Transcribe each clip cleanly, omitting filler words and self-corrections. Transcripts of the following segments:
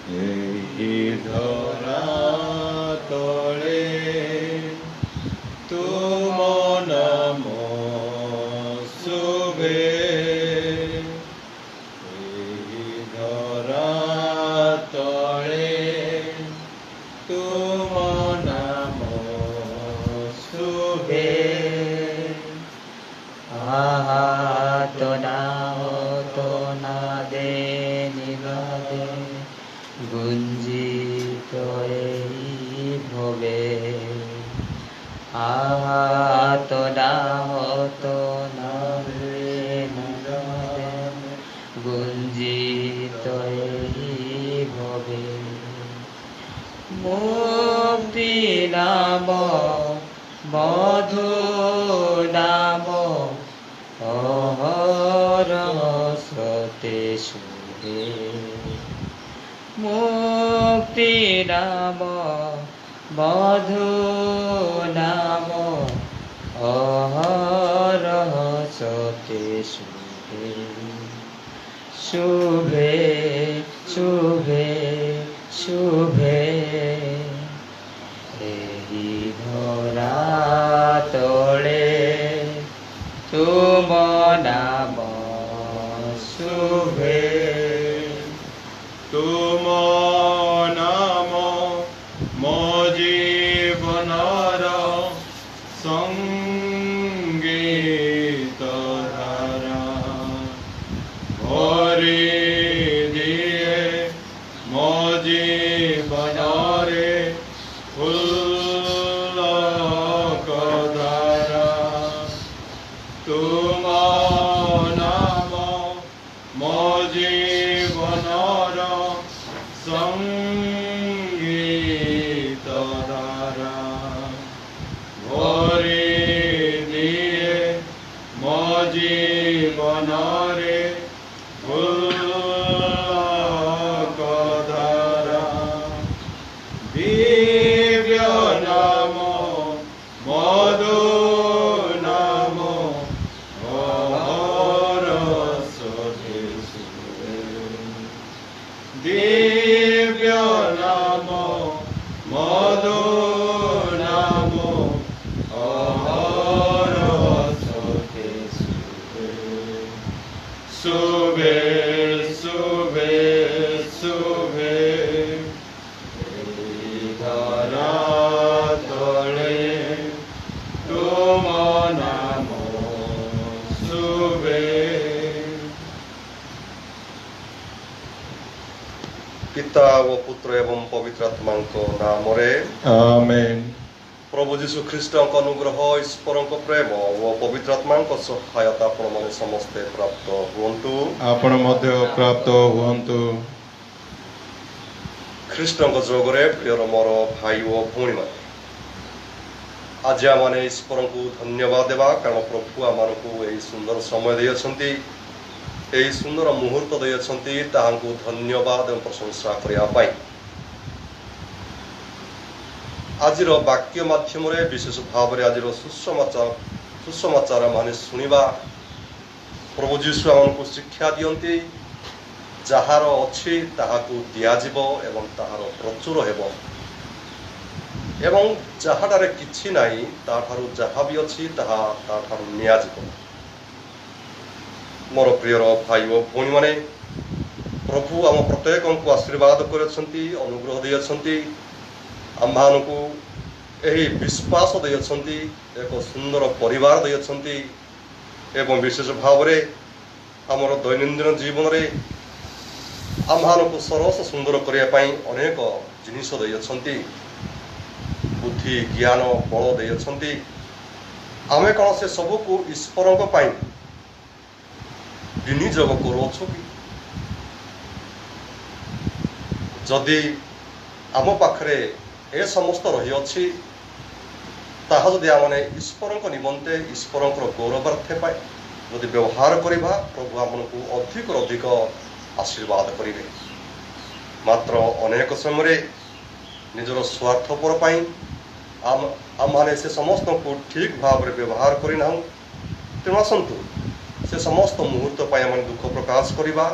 ଏହି ଧରା ତଳେ ତୁମ ନାମ ଶୁଭେ। ଏହି ଧରା ତଳେ ତୁମ ନାମ ଶୁଭେ। तो ना दे निगादे गुंजित भवे। तो ना दे निगादे गुंजित भवे। मुक्ति नाम मधु नाम अहरसते शुभे। मुक्ति नाम मधु नाम अहरसते शुभे। शुभे शुभे शुभे एही धरा तले तुम नाम शुभे। तुम नाम मो जीवनर संगीत धारा भरी दिए मो जीवनरे फुल्लक धारा। तुम नाम मो जीवनर संगीत धारा भरी दिए मो जीवनरे फुल्लक धारा। दिव्य नाम मधु नाम अहरसते शुभे। दिव्य नाम मधु नाम अहरसते शुभे। शुभे शुभे शुभे ଏହି ଧରା ତଳେ ତୁମ ନାମ ଶୁଭେ। पिता व पुत्र एवं पवित्र आत्मा नाम रे आमेन। प्रभु जीशु ख्रीष्ट अनुग्रह ईश्वर प्रेम और पवित्र आत्मा सहायता आपण मैंने समस्ते प्राप्त हुंतु। आपण मध्य प्राप्त हुअन्तु। ख्रीष्ट जोगरे प्रियर मोर भाई और भौणी मैंने आज आम ईश्वर को धन्यवाद देवा कारण प्रभु आम को यही सुंदर समय दे यही सुंदर मुहूर्त दे धन्यवाद और प्रशंसा करने। आज वाक्य माध्यम विशेष भाव में आज सुसमाचार मान शुणा प्रभु जीशु आमको शिक्षा दियंती जार अच्छी ताहाकू दियाजिब एवं ताहार प्रचुर हेबो एवं जहाटारे किछि नाही ताठारु जहा भी अछि ताहा ताठारु नियाजिब। मोर प्रियर भाई और भौणी माने प्रभु आम प्रत्येक को आशीर्वाद करछंती अनुग्रह देछंती आम्हानकू एही विश्वास देछंती एक सुंदर परिवार देछंती एवं विशेष भाव में आमर दैनंदिन जीवन रे आम्हानकू सरस सुंदर करने अनेक जिनिस देछंती बुद्धि ज्ञान बल देछंती। आमे कौन से सबू को ईश्वर विनियोग करुछु कि जदि आम पाखरे ए समस्त रही अछि ताहा जदि आमने ईश्वर निमंते ईश्वर गौरवार्थे पाए जदि व्यवहार करवा प्रभु आमको अधिक अधिक आशीर्वाद करेंगे। मात्र अनेक समय निजर स्वार्थपर आम माने से समस्त को ठीक भाव में व्यवहार करना तेणु आसतु से समस्त मुहूर्त दुख प्रकाश करवा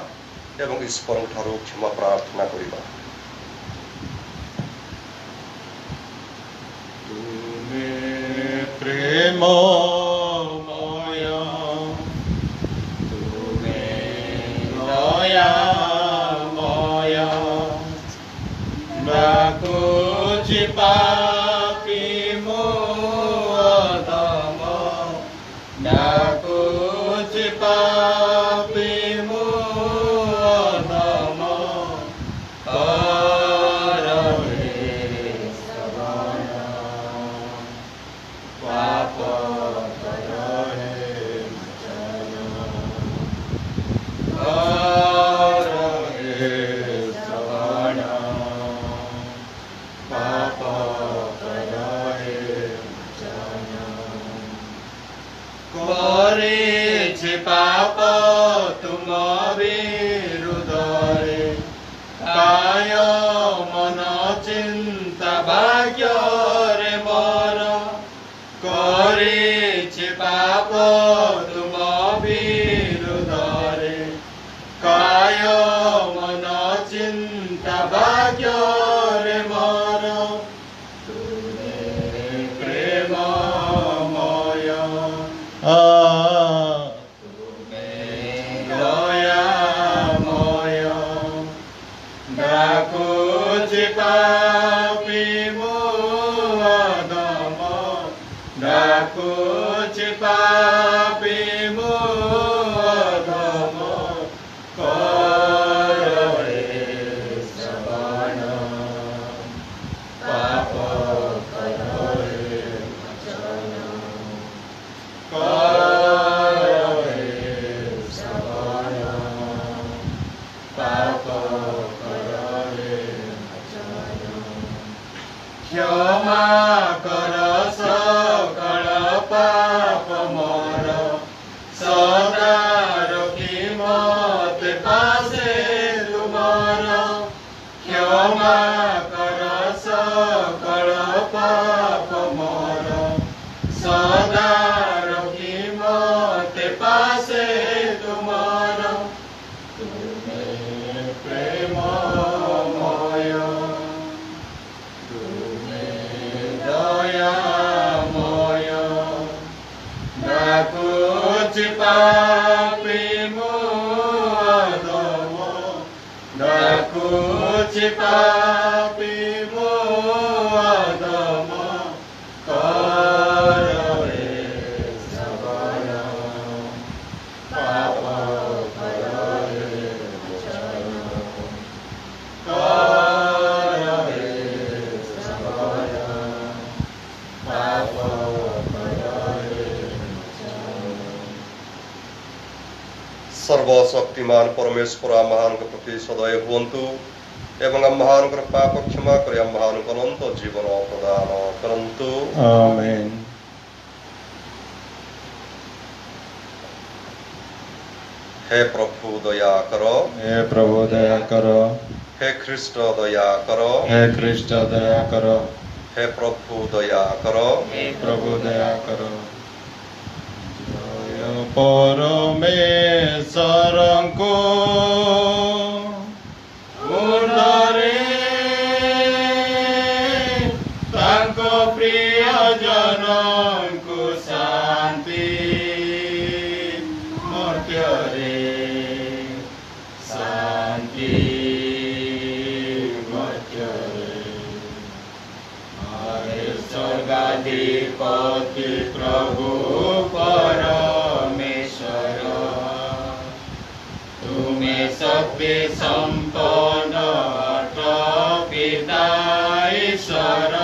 एवं ईश्वर ठारू क्षमा प्रार्थना करवा। ପ୍ରେମମୟ ତୁମେ ଦୟାମୟ ଡାକୁଛି ପାପୀ ମୁଁ ଅଧମ ଡାକୁଛି ପାପୀ ମୁଁ ଅଧମ କର ହେ ଶ୍ରବଣ ପାପ କର ହେ ମୋଚନ କର ହେ ଶ୍ରବଣ ପାପ କର ହେ ମୋଚନ କରିଛି ପାପ ତୁମ ବିରୁଦ୍ଧରେ କାୟ ମନ ଚିନ୍ତା ଭାଗ୍ୟରେ ମୋର କରିଛି ପାପ ତୁମ ବିରୁଦ୍ଧରେ କାୟ ମନ ଚିନ୍ତା ଭାଗ୍ୟରେ ମୋର ତୁମେ ପ୍ରେମମୟ ତୁମେ ଦୟାମୟ ଡାକୁଛି ପାପୀ ମୁଁ ଅଧମ ଡାକୁଛି ପାପୀ ମୁଁ ଅଧମ କର ହେ ଶ୍ରବଣ ପାପ କର ହେ ମୋଚନ କର ହେ ଶ୍ରବଣ ପାପ କର ହେ ମୋଚନ କ୍ଷମା କର ସକଳ ପାପ ମୋର ସଦା ରଖି ମତେ ପାଶେ ତୁମର କ୍ଷମା କର ସକଳ ପାପ ମୋର ସଦା ରଖି ମତେ ପାଶେ ତୁମର ତୁମେ ପ୍ରେମମୟ ତୁମେ ଦୟାମୟ ଡାକୁଛି ପାପୀ ମୁଁ ଅଧମ ଡାକୁଛି ପାପୀ ମୁଁ ଅଧମ କର ହେ ଶ୍ରବଣ ପାପ କର ହେ ମୋଚନ କର ହେ ଶ୍ରବଣ ପାପ କର ହେ ମୋଚନ ସର୍ବଶକ୍ତିମାନ ପରମେଶ୍ୱର ଆମ୍ଭମାନଙ୍କ ପ୍ରତି ସଦୟ ହୁଅନ୍ତୁ ଏବଂ ଆମ୍ଭମାନଙ୍କର ପାପ କ୍ଷମା କରି ଆମ୍ଭମାନଙ୍କୁ ଅନନ୍ତ ଜୀବନ ପ୍ରଦାନ କରନ୍ତୁ। आमीन। हे प्रभु दया करो हे प्रभु दया करो हे ख्रीष्ट दया करो हे ख्रीष्ट दया करो हे प्रभु दया करो हे प्रभु दया करो जय परमेश्वरଙ୍କୁ ଉର୍ଦ୍ଧ୍ୱରେ ତାଙ୍କ ପ୍ରିୟଜନଙ୍କୁ ଶାନ୍ତି ମର୍ତ୍ତ୍ୟରେ ଶାନ୍ତି ମର୍ତ୍ତ୍ୟରେ ଆରେ ସ୍ୱର୍ଗାଧିପତି ପ୍ରଭୁ ପରମେଶ୍ୱର ତୁମେ ଶକ୍ତି ସମ୍ପନ୍ନ ପିତା ଈଶ୍ୱର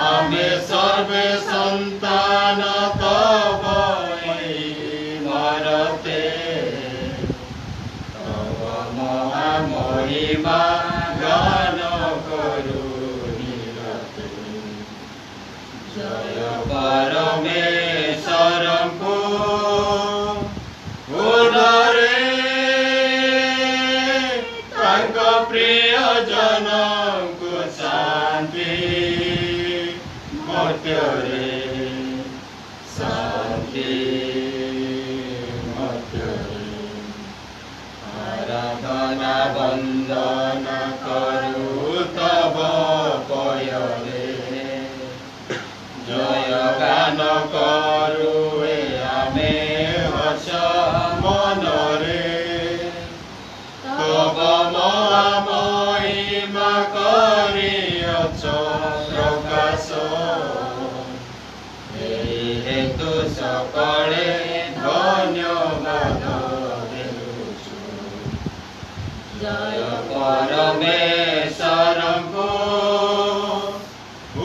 ଆମେ ସର୍ବେ ସନ୍ତାନ ତବ ମରତେ ତବ ମହାମହିମା ଗାନ କରୁ ନିରତେ ଜୟ ପରମେଶ୍ୱରଙ୍କୁ ଉର୍ଦ୍ଧ୍ୱରେ ତାଙ୍କ ପ୍ରିୟଜନଙ୍କୁ ଶାନ୍ତି ମର୍ତ୍ତ୍ୟରେ ଶାନ୍ତି ମର୍ତ୍ତ୍ୟରେ ଆରାଧନା ବନ୍ଦନ କରୁ ତବ ପୟରେ ଜୟ ଗାନ କରୁଏ ଆମେ ହସ ମନରେ ତବ ମହିମା କରିଅଛ ପ୍ରକାଶ ଏହି ହେତୁ ସକଳେ ଧନ୍ୟବାଦ ଦେଉଛୁ ଜୟ ପରମେଶ୍ୱରଙ୍କୁ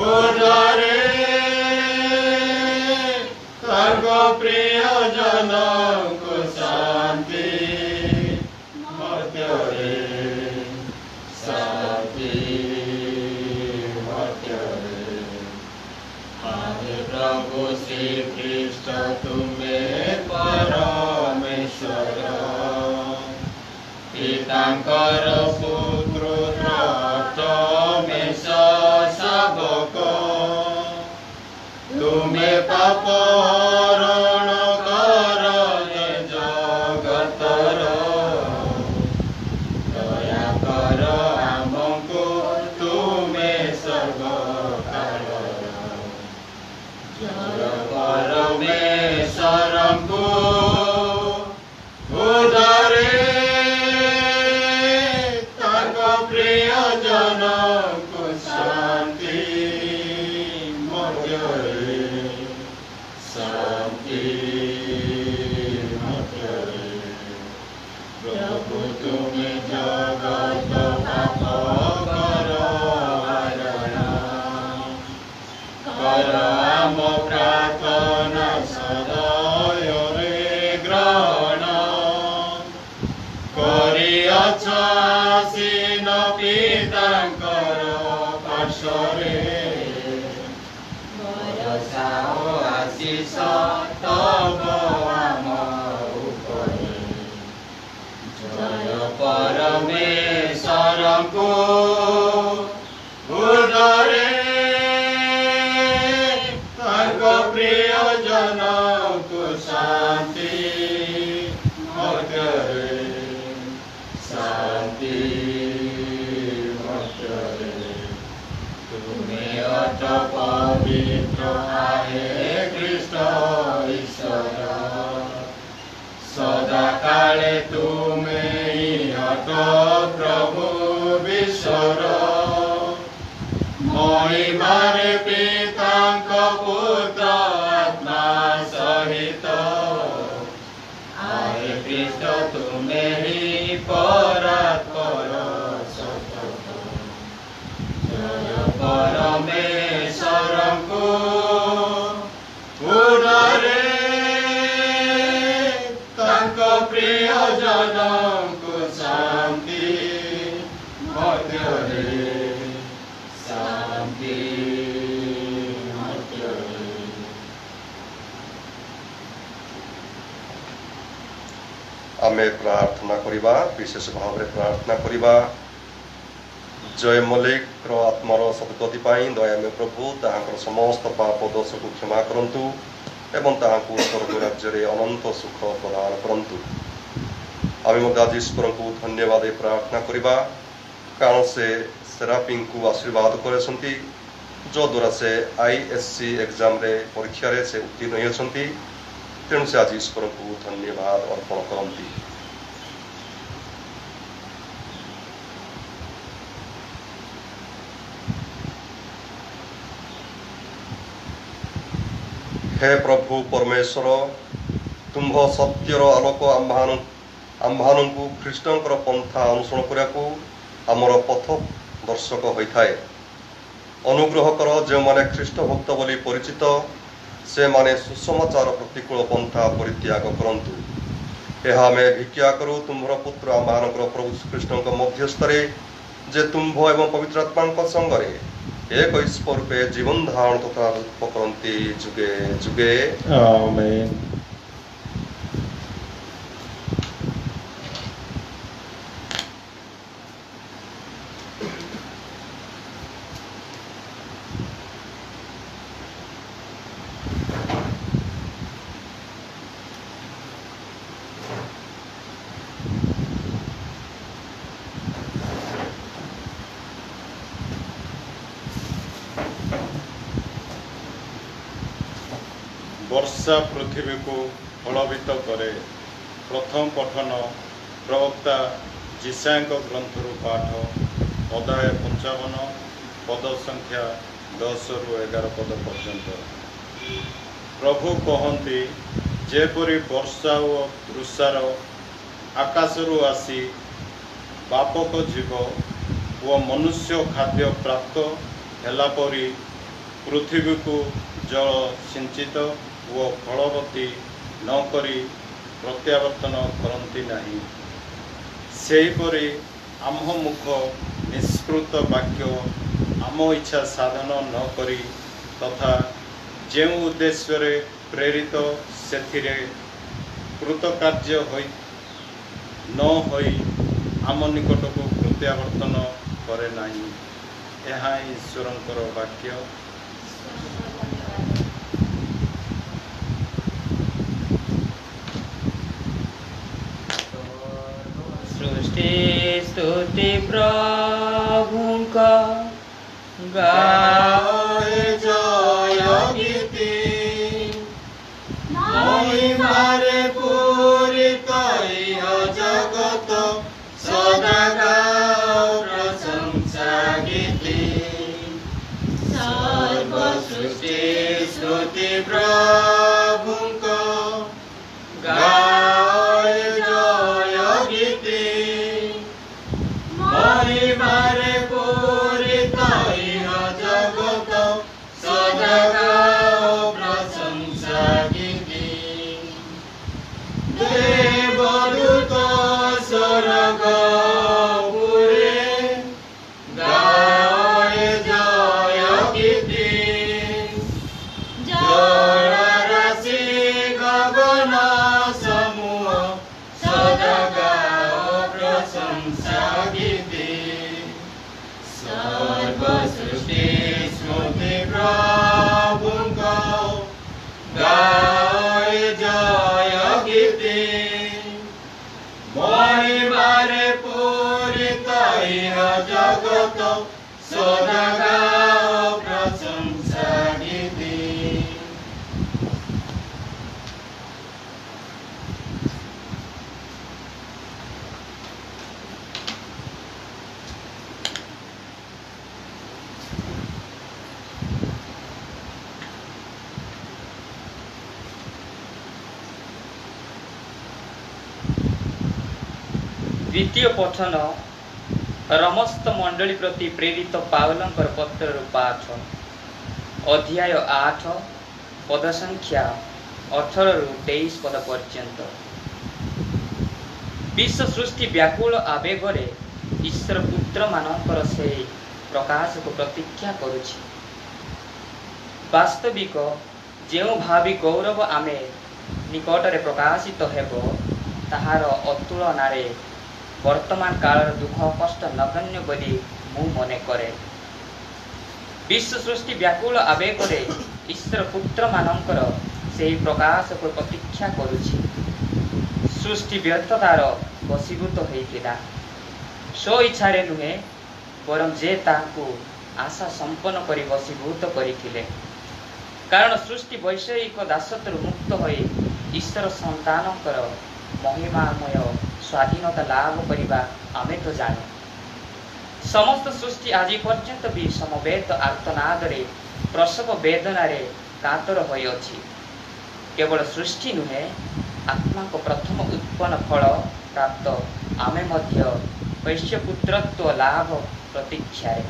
ଉର୍ଦ୍ଧ୍ୱରେ ତାଙ୍କ ପ୍ରିୟଜନଙ୍କୁ ଶାନ୍ତି ମଧ୍ୟରେ ଶାନ୍ତି ମଧ୍ୟରେ ଆରେ ପ୍ରଭୁ ଶ୍ରୀଖ୍ରୀଷ୍ଟ ତୁମେ ପରମେଶ୍ୱର ପିତାଙ୍କର ପୁତ୍ର ତମେ ଶାବକ ତୁମେ ପାପ ହରଣ କର ଏ ଜଗତର ଦୟା କର ଆମକୁ ତୁମେ ସର୍ବକାଳର ଜୟ ପରମେଶ୍ୱରଙ୍କୁ ଉଦରେ ତାଙ୍କ ପ୍ରିୟଜନଙ୍କୁ ଶାନ୍ତି ମଧ୍ୟରେ ଶାନ୍ତି ମଧ୍ୟରେ ପ୍ରଭୁ ତୁମେ ଜଗତ ପାପ କର ହରଣ କର ଆମ ପ୍ରାର୍ଥନା ସଦୟରେ ଗ୍ରହଣ କରିଅଛ ଆସୀନ ପିତାଙ୍କର ପାର୍ଶ୍ୱରେ ଭରସା ଓ ଆଶିଷ ତବ ଆମ ଉପରେ ଜୟ ପରମେଶ୍ୱରଙ୍କୁ ଉର୍ଦ୍ଧ୍ୱରେ ତାଙ୍କ ପ୍ରିୟଜନଙ୍କୁ ଶାନ୍ତି ମଧ୍ୟରେ ଶାନ୍ତି ମଧ୍ୟରେ ତୁମେ ଅଟ ପବିତ୍ର ଆହେ ଖ୍ରୀଷ୍ଟ ଈଶ୍ୱର ସଦାକାଳେ ତୁମେ ଅଟ ପ୍ରଭୁ ବିଶ୍ୱର ମହିମାରେ ପିତାଙ୍କ ପୁତ୍ର ଆତ୍ମା ସହିତ ଆହେ ଖ୍ରୀଷ୍ଟ ତୁମେ ହିଁ ପରାତ୍ପର ସତତ ଜୟ ପରମେଶ୍ୱରଙ୍କୁ ଉର୍ଦ୍ଧ୍ୱରେ ତାଙ୍କ ପ୍ରିୟଜନଙ୍କୁ ଶାନ୍ତି ମଧ୍ୟରେ ଶାନ୍ତି ମଧ୍ୟରେ ଆମେ ପ୍ରାର୍ଥନା କରିବା ବିଶେଷ ଭାବରେ ପ୍ରାର୍ଥନା କରିବା ଜୟ ମଲ୍ଲିକର ଆତ୍ମାର ସଦ୍ଗତି ପାଇଁ ଦୟାମୟ ପ୍ରଭୁ ତାହାଙ୍କର ସମସ୍ତ ପାପ ଦୋଷକୁ କ୍ଷମା କରନ୍ତୁ ଏବଂ ତାହାଙ୍କୁ ସ୍ୱର୍ଗ ରାଜ୍ୟରେ ଅନନ୍ତ ସୁଖ ପ୍ରଦାନ କରନ୍ତୁ ଆମେ ମଧ୍ୟ ଆଜି ଈଶ୍ୱରଙ୍କୁ ଧନ୍ୟବାଦ ଦେଇ ପ୍ରାର୍ଥନା କରିବା କାରଣ ସେ ସେରାପିଙ୍କୁ ଆଶୀର୍ବାଦ କରିଛନ୍ତି ଯଦ୍ୱାରା ସେ ISC ଏକ୍ଜାମରେ ପରୀକ୍ଷାରେ ସେ ଉତ୍ତୀର୍ଣ୍ଣ ହୋଇଛନ୍ତି ତେଣୁ ସେ ଆଜି ଈଶ୍ୱରଙ୍କୁ ଧନ୍ୟବାଦ ଅର୍ପଣ କରନ୍ତି हे प्रभु परमेश्वर तुम्भ सत्यर आलोक आम्भानଙ୍କୁ ଖ୍ରୀଷ୍ଟଙ୍କର ପନ୍ଥା ଅନୁସରଣ କରିବାକୁ ଆମର ପଥ ଦର୍ଶକ ହୋଇଥାଏ ଅନୁଗ୍ରହ କର ଯେଉଁମାନେ ଖ୍ରୀଷ୍ଟ ଭକ୍ତ ବୋଲି ପରିଚିତ ସେମାନେ ସୁସମାଚାର ପ୍ରତିକୂଳ ପନ୍ଥା ପରିତ୍ୟାଗ କରନ୍ତୁ ଏହା ଆମେ ଭିକ୍ଷା କରୁ ତୁମ୍ଭର ପୁତ୍ର ଆମ୍ଭମାନଙ୍କର ପ୍ରଭୁ ଶ୍ରୀକୃଷ୍ଣଙ୍କ ମଧ୍ୟସ୍ଥରେ ଯେ ତୁମ୍ଭ ଏବଂ ପବିତ୍ର ଆତ୍ମାଙ୍କ ସଙ୍ଗରେ ଏକ ଈଶ୍ୱର ରୂପେ ଜୀବନ ଧାରଣ ତଥା ରୂପ କରନ୍ତି ଯୁଗେ ଯୁଗେ ଆମେନ୍। ବର୍ଷା ପୃଥିବୀକୁ ଫଳବିତ କରେ। ପ୍ରଥମ ପଠନ ପ୍ରବକ୍ତା ଜିସାଙ୍କ ଗ୍ରନ୍ଥରୁ ପାଠ ଅଧ୍ୟାୟ 55 ପଦ ସଂଖ୍ୟା 10ରୁ 11 ପଦ ପର୍ଯ୍ୟନ୍ତ। ପ୍ରଭୁ କହନ୍ତି, ଯେପରି ବର୍ଷା ଓ ତୃଷାର ଆକାଶରୁ ଆସି ବାପକ ଜୀବ ଓ ମନୁଷ୍ୟ ଖାଦ୍ୟ ପ୍ରାପ୍ତ ହେଲା ପରି ପୃଥିବୀକୁ ଜଳ ସିଞ୍ଚିତ ଓ ଫଳବତୀ ନ କରି ପ୍ରତ୍ୟାବର୍ତ୍ତନ କରନ୍ତି ନାହିଁ, ସେହିପରି ଆମ ମୁଖ ନିଷ୍କୃତ ବାକ୍ୟ ଆମ ଇଚ୍ଛା ସାଧନ ନ କରି ତଥା ଯେଉଁ ଉଦ୍ଦେଶ୍ୟରେ ପ୍ରେରିତ ସେଥିରେ କୃତକାର୍ଯ୍ୟ ନ ହୋଇ ଆମ ନିକଟକୁ ପ୍ରତ୍ୟାବର୍ତ୍ତନ କରେ ନାହିଁ। ଏହା ହିଁ ଈଶ୍ୱରଙ୍କର ବାକ୍ୟ। ସୃଷ୍ଟି ସ୍ତୁତି ପ୍ରଭୁଙ୍କ ଗାଏ ଜୟ ଗୀତି, ମହିମାରେ ପୂରିତ ଇହ ଜଗତ, ସଦା ଗାଅ ପ୍ରଶଂସା ଗୀତି। ସର୍ବ ସୃଷ୍ଟି ସ୍ତୁତି ପ୍ରଭୁଙ୍କ ଗାଏ ଜୟ ଗୀତି, ମହିମାରେ ପୂରିତ ଇହ ଜଗତ, ସଦା ଗାଅ ପ୍ରଶଂସା ଗୀତି। ଦେବଦୂତ ସ୍ୱର୍ଗ ପୁରେ ଗାଏ ଜୟ ଗୀତି, ଜଳରାଶି ଗଗନ ସମୂହ ସଦା ଗାଅ ପ୍ରଶଂସା ଗୀତି। ସର୍ବ ସୃଷ୍ଟି ସ୍ମୃତି ପ୍ରଭୁଙ୍କ ଗାଏ ଜୟ ଗୀତି, ମହିମାରେ ପୂରିତ ଇହ ଜଗତ, ସଦା ଗାଅ ପ୍ରଶଂସା ଗୀତି। ଦ୍ୱିତୀୟ ପଠନ ସମସ୍ତ ମଣ୍ଡଳୀ ପ୍ରତି ପ୍ରେରିତ ପାଉଲଙ୍କର ପତ୍ରରୁ ପାଠ ଅଧ୍ୟାୟ 8 ପଦ ସଂଖ୍ୟା 18ରୁ 23 ପଦ ପର୍ଯ୍ୟନ୍ତ। ବିଶ୍ୱ ସୃଷ୍ଟି ବ୍ୟାକୁଳ ଆବେଗରେ ଈଶ୍ୱର ପୁତ୍ରମାନଙ୍କର ସେହି ପ୍ରକାଶକୁ ପ୍ରତୀକ୍ଷା କରୁଛି। ବାସ୍ତବିକ ଯେଉଁ ଭାବି ଗୌରବ ଆମେ ନିକଟରେ ପ୍ରକାଶିତ ହେବ, ତାହାର ଅତୁଳନାରେ ବର୍ତ୍ତମାନ କାଳର ଦୁଃଖ କଷ୍ଟ ନଗଣ୍ୟ ବୋଲି ମୁଁ ମନେ କରେ। ବିଶ୍ୱ ସୃଷ୍ଟି ବ୍ୟାକୁଳ ଆବେଗରେ ଈଶ୍ୱର ପୁତ୍ରମାନଙ୍କର ସେହି ପ୍ରକାଶକୁ ପ୍ରତୀକ୍ଷା କରୁଛି। ସୃଷ୍ଟି ବ୍ୟର୍ଥତାର ବଶୀଭୂତ ହୋଇଥିଲା, ସ୍ୱ ଇଚ୍ଛାରେ ନୁହେଁ, ବରଂ ଯେ ତାହାକୁ ଆଶା ସମ୍ପନ୍ନ କରି ବଶୀଭୂତ କରିଥିଲେ। କାରଣ ସୃଷ୍ଟି ବୈଷୟିକ ଦାସତ୍ୱରୁ ମୁକ୍ତ ହୋଇ ଈଶ୍ୱର ସନ୍ତାନଙ୍କର ମହିମାମୟ ସ୍ୱାଧୀନତା ଲାଭ କରିବା ଆମେ ତ ଜାଣୁ। ସମସ୍ତ ସୃଷ୍ଟି ଆଜି ପର୍ଯ୍ୟନ୍ତ ବି ସମବେତ ଆର୍ତ୍ତନାଦରେ ପ୍ରସବ ବେଦନାରେ କାତର ହୋଇଅଛି। କେବଳ ସୃଷ୍ଟି ନୁହେଁ, ଆତ୍ମାଙ୍କ ପ୍ରଥମ ଉତ୍ପନ୍ନ ଫଳ ପ୍ରାପ୍ତ ଆମେ ମଧ୍ୟ ବୈଶ୍ୟପୁତ୍ରତ୍ୱ ଲାଭ ପ୍ରତୀକ୍ଷାରେ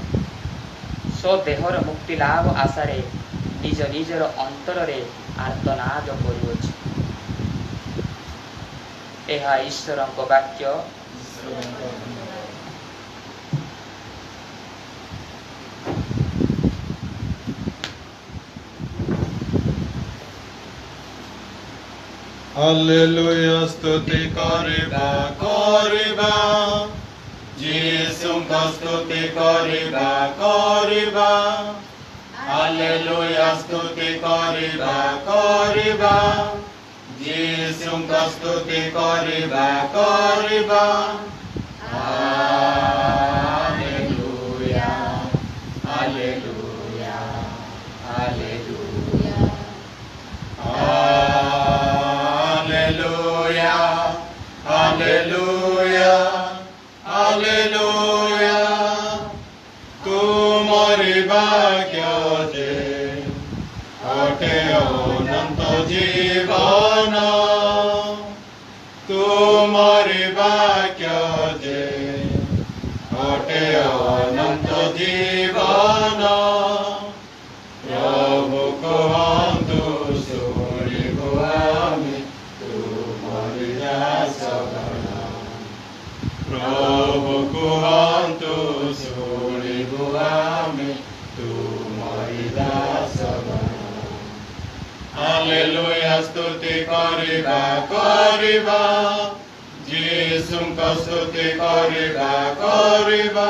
ସ୍ୱଦେହର ମୁକ୍ତି ଲାଭ ଆଶାରେ ନିଜ ନିଜର ଅନ୍ତରରେ ଆର୍ତ୍ତନାଦ କରୁଅଛୁ। ଏହା ଈଶ୍ୱରଙ୍କ ବାକ୍ୟ। ହାଲେଲୁୟା, ସ୍ତୁତି କରିବା କରିବା, ଯୀଶୁଙ୍କ ସ୍ତୁତି କରିବା କରିବା। ହାଲେଲୁୟା, ସ୍ତୁତି କରିବା କରିବା, ଯୀଶୁଙ୍କ ସ୍ତୁତି କରିବା କରିବା। Hallelujah, hallelujah, hallelujah. ବାକ୍ୟ ଯେ ଅଟେ ଅନନ୍ତ ଜୀବନ ତୁମରି ବାକ୍ୟ ଯେ ଅଟେ ଅନନ୍ତ ଜୀବନ ପ୍ରଭୁ କୁହନ୍ତୁ ଶୁଣିବୁ ଆମେ ତୁମରି ଦାସଗଣ ପ୍ରଭୁ କୁହନ୍ତୁ ଶୁଣିବୁ ଆମେ ତୁମରି ଦାସଗଣ ହାଲେଲୁୟା ସ୍ତୁତି କରିବା କରିବା ଯୀଶୁଙ୍କ ସ୍ତୁତି କରିବା କରିବା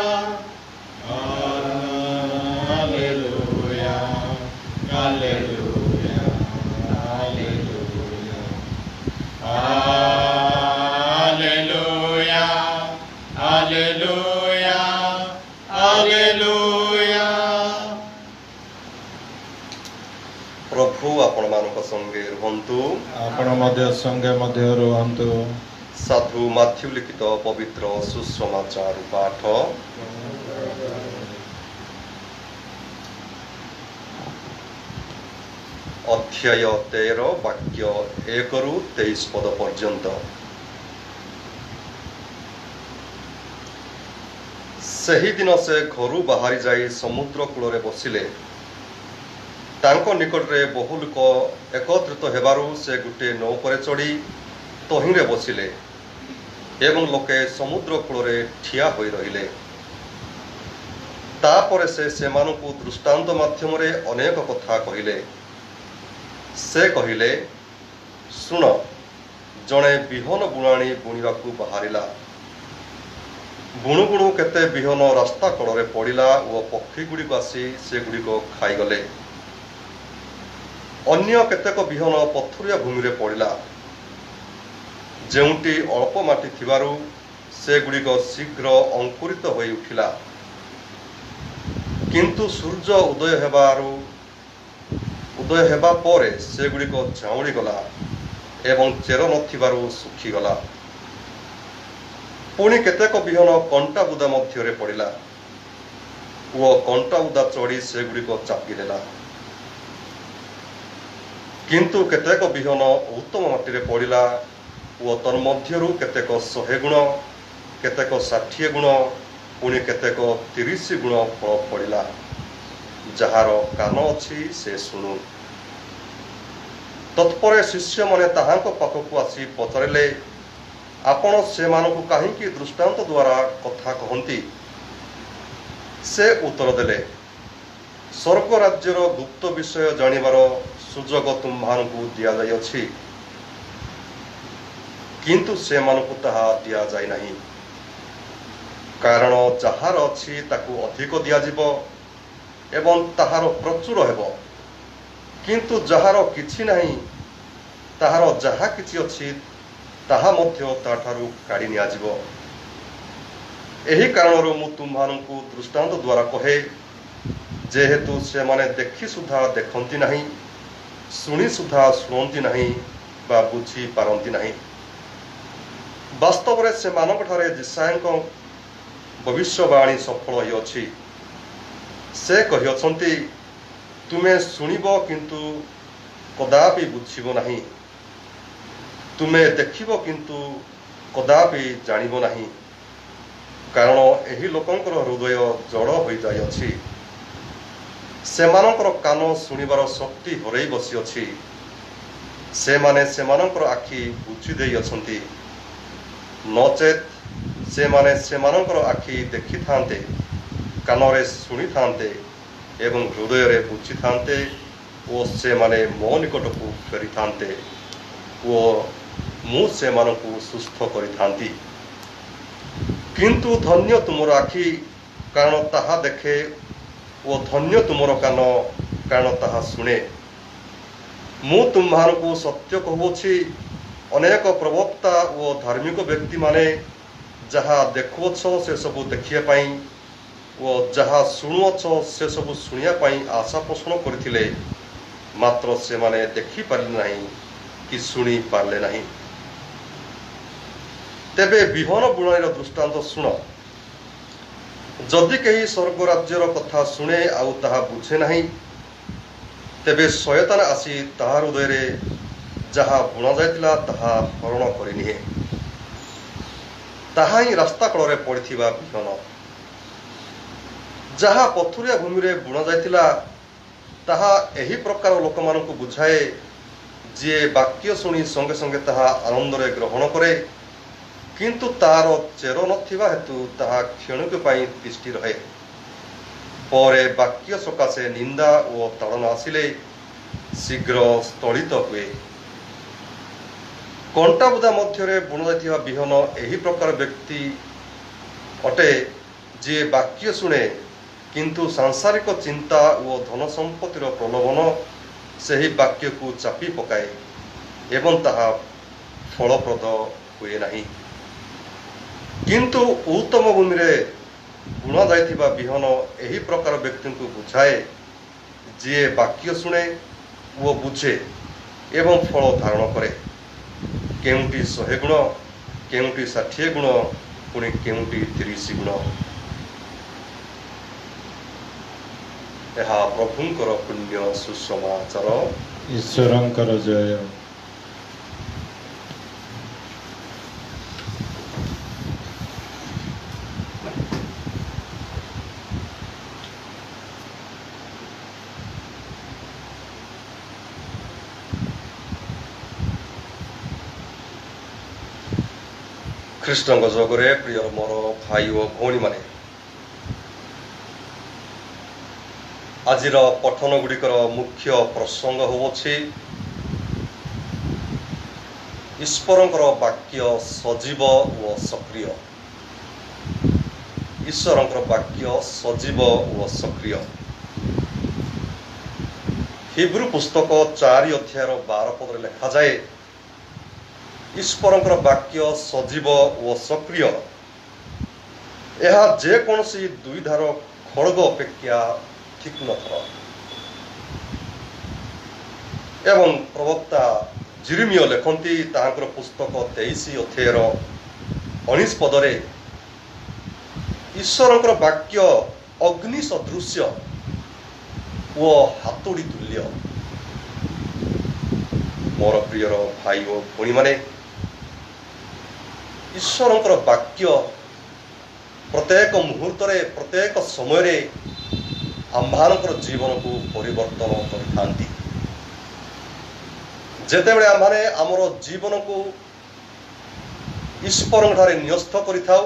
hallelujah hallelujah hallelujah hallelujah hallelujah hallelujah. ପ୍ରଭୁ ଆପଣମାନଙ୍କ ସଙ୍ଗେ ରୁହନ୍ତୁ। ଆପଣ ମଧ୍ୟ ସଙ୍ଗେ ମଧ୍ୟ ରୁହନ୍ତୁ। ସାଧୁ ମାଥ୍ୟୁ ଲିଖିତ ପବିତ୍ର ସୁସମାଚାର ପାଠ। ଅଧ୍ୟାୟ 13 ବାକ୍ୟ 1ରୁ 23 ପଦ ପର୍ଯ୍ୟନ୍ତ। ସେହିଦିନ ସେ ଘରୁ ବାହାରି ଯାଇ ସମୁଦ୍ର କୂଳରେ ବସିଲେ। ତାଙ୍କ ନିକଟରେ ବହୁ ଲୋକ ଏକତ୍ରିତ ହେବାରୁ ସେ ଗୋଟିଏ ନୌକାରେ ଚଢ଼ି ତହିଁରେ ବସିଲେ ଏବଂ ଲୋକେ ସମୁଦ୍ର କୂଳରେ ଠିଆ ହୋଇ ରହିଲେ। ତାପରେ ସେ ସେମାନଙ୍କୁ ଦୃଷ୍ଟାନ୍ତ ମାଧ୍ୟମରେ ଅନେକ କଥା କହିଲେ। ସେ କହିଲେ, ଶୁଣ, ଜଣେ ବିହନ ବୁଣାଣି ବୁଣିବାକୁ ବାହାରିଲା। ବୁଣୁ ବୁଣୁ କେତେ ବିହନ ରାସ୍ତା କଡ଼ରେ ପଡ଼ିଲା ଓ ପକ୍ଷୀଗୁଡ଼ିକ ଆସି ସେଗୁଡ଼ିକ ଖାଇଗଲେ। ଅନ୍ୟ କେତେକ ବିହନ ପଥୁରିଆ ଭୂମିରେ ପଡ଼ିଲା। ଯେଉଁଠି ଅଳ୍ପ ମାଟି ଥିବାରୁ ସେଗୁଡ଼ିକ ଶୀଘ୍ର ଅଙ୍କୁରିତ ହୋଇ ଉଠିଲା, କିନ୍ତୁ ସୂର୍ଯ୍ୟ ଉଦୟ ହେବା ପରେ ସେଗୁଡ଼ିକ ଝାଉଁଳିଗଲା ଏବଂ ଚେର ନଥିବାରୁ ଶୁଖିଗଲା। ପୁଣି କେତେକ ବିହନ କଣ୍ଟା ବୁଦା ମଧ୍ୟରେ ପଡ଼ିଲା ଓ କଣ୍ଟା ବୁଦା ଚଢ଼ି ସେଗୁଡ଼ିକ ଚାପିଦେଲା। କିନ୍ତୁ କେତେକ ବିହନ ଉତ୍ତମ ମାଟିରେ ପଡ଼ିଲା ଓ ତନ୍ମଧ୍ୟରୁ କେତେକ 100 ଗୁଣ, କେତେକ 60 ଗୁଣ, ପୁଣି କେତେକ 30 ଗୁଣ ଫଳ ପଡ଼ିଲା। ଯାହାର କାନ ଅଛି ସେ ଶୁଣୁ। ତତ୍ପରେ ଶିଷ୍ୟମାନେ ତାହାଙ୍କ ପାଖକୁ ଆସି ପଚାରିଲେ, ଆପଣ ସେମାନଙ୍କୁ କାହିଁକି ଦୃଷ୍ଟାନ୍ତ ଦ୍ୱାରା କଥା କହନ୍ତି? ସେ ଉତ୍ତର ଦେଲେ, ସ୍ୱର୍ଗ ରାଜ୍ୟର ଗୁପ୍ତ ବିଷୟ ଜାଣିବାର ସୁଯୋଗ ତୁମ୍ଭମାନଙ୍କୁ ଦିଆଯାଇଅଛି, କିନ୍ତୁ ସେମାନଙ୍କୁ ତାହା ଦିଆଯାଇ ନାହିଁ। କାରଣ ଯାହାର ଅଛି ତାକୁ ଅଧିକ ଦିଆଯିବ ଏବଂ ତାହାର ପ୍ରଚୁର ହେବ, କିନ୍ତୁ ଯାହାର କିଛି ନାହିଁ ତାହାର ଯାହା କିଛି ଅଛି ତାହା ମଧ୍ୟ ତାଠାରୁ କାଢ଼ି ନିଆଯିବ। ଏହି କାରଣରୁ ମୁଁ ତୁମ୍ଭମାନଙ୍କୁ ଦୃଷ୍ଟାନ୍ତ ଦ୍ୱାରା କହେ, ଯେହେତୁ ସେମାନେ ଦେଖି ସୁଦ୍ଧା ଦେଖନ୍ତି ନାହିଁ, ଶୁଣି ସୁଦ୍ଧା ଶୁଣନ୍ତି ନାହିଁ ବା ବୁଝି ପାରନ୍ତି ନାହିଁ। ବାସ୍ତବରେ ସେମାନଙ୍କଠାରେ ଯେସାୟଙ୍କ ଭବିଷ୍ୟବାଣୀ ସଫଳ ହୋଇଅଛି। ସେ କହିଅଛନ୍ତି, ତୁମେ ଶୁଣିବ କିନ୍ତୁ କଦାପି ବୁଝିବ ନାହିଁ, ତୁମେ ଦେଖିବ କିନ୍ତୁ କଦାପି ଜାଣିବ ନାହିଁ, କାରଣ ଏହି ଲୋକଙ୍କର ହୃଦୟ ଜଡ଼ ହୋଇଯାଇଅଛି। ସେମାନଙ୍କର କାନ ଶୁଣିବାର ଶକ୍ତି ହରାଇ ବସିଅଛି। ସେମାନେ ସେମାନଙ୍କର ଆଖି ବୁଜି ଦେଇଅଛନ୍ତି, ନଚେତ୍ ସେମାନେ ସେମାନଙ୍କର ଆଖି ଦେଖିଥାନ୍ତେ, କାନରେ ଶୁଣିଥାନ୍ତେ ଏବଂ ହୃଦୟରେ ବୁଝିଥାନ୍ତେ ଓ ସେମାନେ ମୋ ନିକଟକୁ ଫେରିଥାନ୍ତେ ଓ ମୁଁ ସେମାନଙ୍କୁ ସୁସ୍ଥ କରିଥାନ୍ତି। କିନ୍ତୁ ଧନ୍ୟ ତୁମର ଆଖି, କାରଣ ତାହା ଦେଖେ, ଓ ଧନ୍ୟ ତୁମର କାନ, କାରଣ ତାହା ଶୁଣେ। ମୁଁ ତୁମ୍ଭମାନଙ୍କୁ ସତ୍ୟ କହୁଅଛି, ଅନେକ ପ୍ରବକ୍ତା ଓ ଧାର୍ମିକ ବ୍ୟକ୍ତିମାନେ ଯାହା ଦେଖୁଅଛ ସେସବୁ ଦେଖିବା ପାଇଁ ଓ ଯାହା ଶୁଣୁଅଛ ସେସବୁ ଶୁଣିବା ପାଇଁ ଆଶା ପୋଷଣ କରିଥିଲେ, ମାତ୍ର ସେମାନେ ଦେଖିପାରିଲେ ନାହିଁ କି ଶୁଣି ପାରିଲେ ନାହିଁ। ତେବେ ବିହନ ବୁଣାଣିର ଦୃଷ୍ଟାନ୍ତ ଶୁଣ। जदि कहीं स्वर्ग राज्यर कथा शुणे आउ ताहा बुझे नहीं तेबे शयतान आसी ताहार हृदय जहा बुणा जाइतिला ताहा हरण करिनिहे। ताहा ही रास्ता कड़े पड़िथिबा बिहन जहा पथुरिया भूमि रे बुणा जाइतिला ताहा एही प्रकार लोकमानंकु बुझाए जे वाक्य शुणी संगे संगे ताहा आनंद रे ग्रहण करे किंतु तार चेर नथिबा हेतु ताहा क्षणिक पई तिष्ठि रहे। परे वाक्य सकाशे निंदा और ताड़ना आसिले शीघ्र स्थलित हुए। कंटा बुदा मध्य बुणा जाइथिबा बिहन एही प्रकार व्यक्ति अटे जे वाक्य शुणे किंतु सांसारिक चिंता और धन संपत्तिर प्रलोभन सही वाक्य को चापी पकाए एवं ताहा फलप्रद हुए नहीं। किंतु उत्तम भूमि रे बुणा जाइथिबा बिहन एही प्रकार व्यक्ति को बुझाए जे वाक्य शुणे वो बुझे एवं फल धारण करे। केउंटी 100 गुण केउंटी 60 गुण पुणी केउंटी 30 गुण। यह प्रभुंकर पुण्य सुसमाचार। ईश्वरंकर जय। ଖ୍ରୀଷ୍ଟଙ୍କ ଯୋଗରେ ପ୍ରିୟ ମୋର ଭାଇ ଓ ଭଉଣୀମାନେ, ଆଜିର ପଠନ ଗୁଡ଼ିକର ମୁଖ୍ୟ ପ୍ରସଙ୍ଗ ହେଉଅଛି ଈଶ୍ୱରଙ୍କର ବାକ୍ୟ ସଜୀବ ଓ ସକ୍ରିୟ। ଈଶ୍ୱରଙ୍କର ବାକ୍ୟ ସଜୀବ ଓ ସକ୍ରିୟ। ହିବ୍ରୁ ପୁସ୍ତକ 4 ଅଧ୍ୟାୟର 12 ପଦରେ ଲେଖାଯାଏ, ଈଶ୍ୱରଙ୍କର ବାକ୍ୟ ସଜୀବ ଓ ସକ୍ରିୟ। ଏହା ଯେକୌଣସି ଦୁଇଧାର ଖଡ଼ଗ ଅପେକ୍ଷା ତୀକ୍ଷ୍ଣତର। ଏବଂ ପ୍ରବକ୍ତା ଜିରିମିୟ ଲେଖନ୍ତି ତାହାଙ୍କର ପୁସ୍ତକ 23 ଅଧ୍ୟାୟର 19 ପଦରେ, ଈଶ୍ୱରଙ୍କର ବାକ୍ୟ ଅଗ୍ନି ସଦୃଶ୍ୟ ଓ ହାତୁଡ଼ି ତୁଲ୍ୟ। ମୋର ପ୍ରିୟର ଭାଇ ଓ ଭଉଣୀମାନେ, ଈଶ୍ୱରଙ୍କର ବାକ୍ୟ ପ୍ରତ୍ୟେକ ମୁହୂର୍ତ୍ତରେ ପ୍ରତ୍ୟେକ ସମୟରେ ଆମ୍ଭମାନଙ୍କର ଜୀବନକୁ ପରିବର୍ତ୍ତନ କରିଥାନ୍ତି। ଯେତେବେଳେ ଆମ୍ଭମାନେ ଆମର ଜୀବନକୁ ଈଶ୍ୱରଙ୍କ ଠାରେ ନ୍ୟସ୍ତ କରିଥାଉ,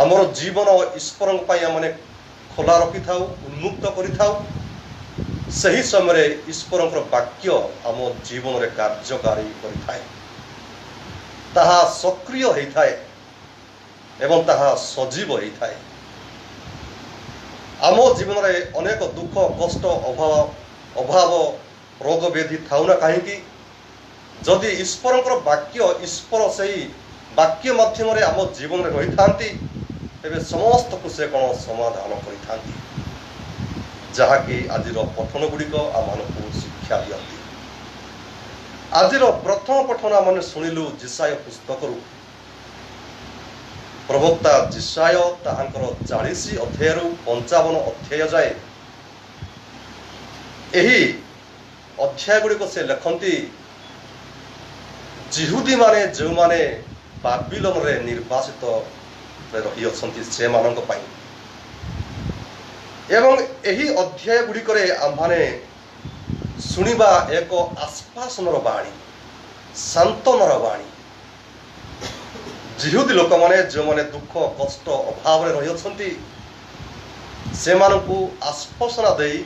ଆମର ଜୀବନ ଈଶ୍ୱରଙ୍କ ପାଇଁ ଆମେ ଖୋଲା ରଖିଥାଉ, ଉନ୍ମୁକ୍ତ କରିଥାଉ, ସେହି ସମୟରେ ଈଶ୍ୱରଙ୍କର ବାକ୍ୟ ଆମ ଜୀବନରେ କାର୍ଯ୍ୟକାରୀ କରିଥାଏ। ତାହା ସକ୍ରିୟ ହୋଇଥାଏ ଏବଂ ତାହା ସଜୀବ ହୋଇଥାଏ। ଆମ ଜୀବନରେ ଅନେକ ଦୁଃଖ କଷ୍ଟ ଅଭାବ ରୋଗ ବ୍ୟାଧି ଥାଉନା କାହିଁକି, ଯଦି ଈଶ୍ୱରଙ୍କର ବାକ୍ୟ ଈଶ୍ୱର ସେହି ବାକ୍ୟ ମାଧ୍ୟମରେ ଆମ ଜୀବନରେ ରହିଥାନ୍ତି ତେବେ ସମସ୍ତକୁ ସେ କ'ଣ ସମାଧାନ କରିଥାନ୍ତି, ଯାହାକି ଆଜିର ପଠନ ଗୁଡ଼ିକ ଆମମାନଙ୍କୁ ଶିକ୍ଷା ଦିଅନ୍ତି। ଆଜିର ପ୍ରଥମ ପଠନ ଆମେ ଶୁଣିଲୁ ଜିସାୟ ପୁସ୍ତକରୁ। ପ୍ରବକ୍ତା ଜିସାୟ ତାହାଙ୍କର 40 ଅଧ୍ୟାୟରୁ 55 ଅଧ୍ୟାୟ ଯାଏ ଏହି ଅଧ୍ୟାୟ ଗୁଡ଼ିକ ସେ ଲେଖନ୍ତି ଜିହୁଦୀମାନେ ଯେଉଁମାନେ ବାବିଲୋନରେ ନିର୍ବାସିତ ରହିଅଛନ୍ତି ସେମାନଙ୍କ ପାଇଁ। ଏବଂ ଏହି ଅଧ୍ୟାୟ ଗୁଡ଼ିକରେ ଆମ୍ଭମାନେ ଶୁଣିବା ଏକ ଆଶ୍ୱାସନର ବାଣୀ, ସାନ୍ତ୍ୱନାର ବାଣୀ। ଜିହୁଦୀ ଲୋକମାନେ ଯେଉଁମାନେ ଦୁଃଖ କଷ୍ଟ ଅଭାବରେ ରହିଅଛନ୍ତି ସେମାନଙ୍କୁ ଆଶ୍ୱାସନା ଦେଇ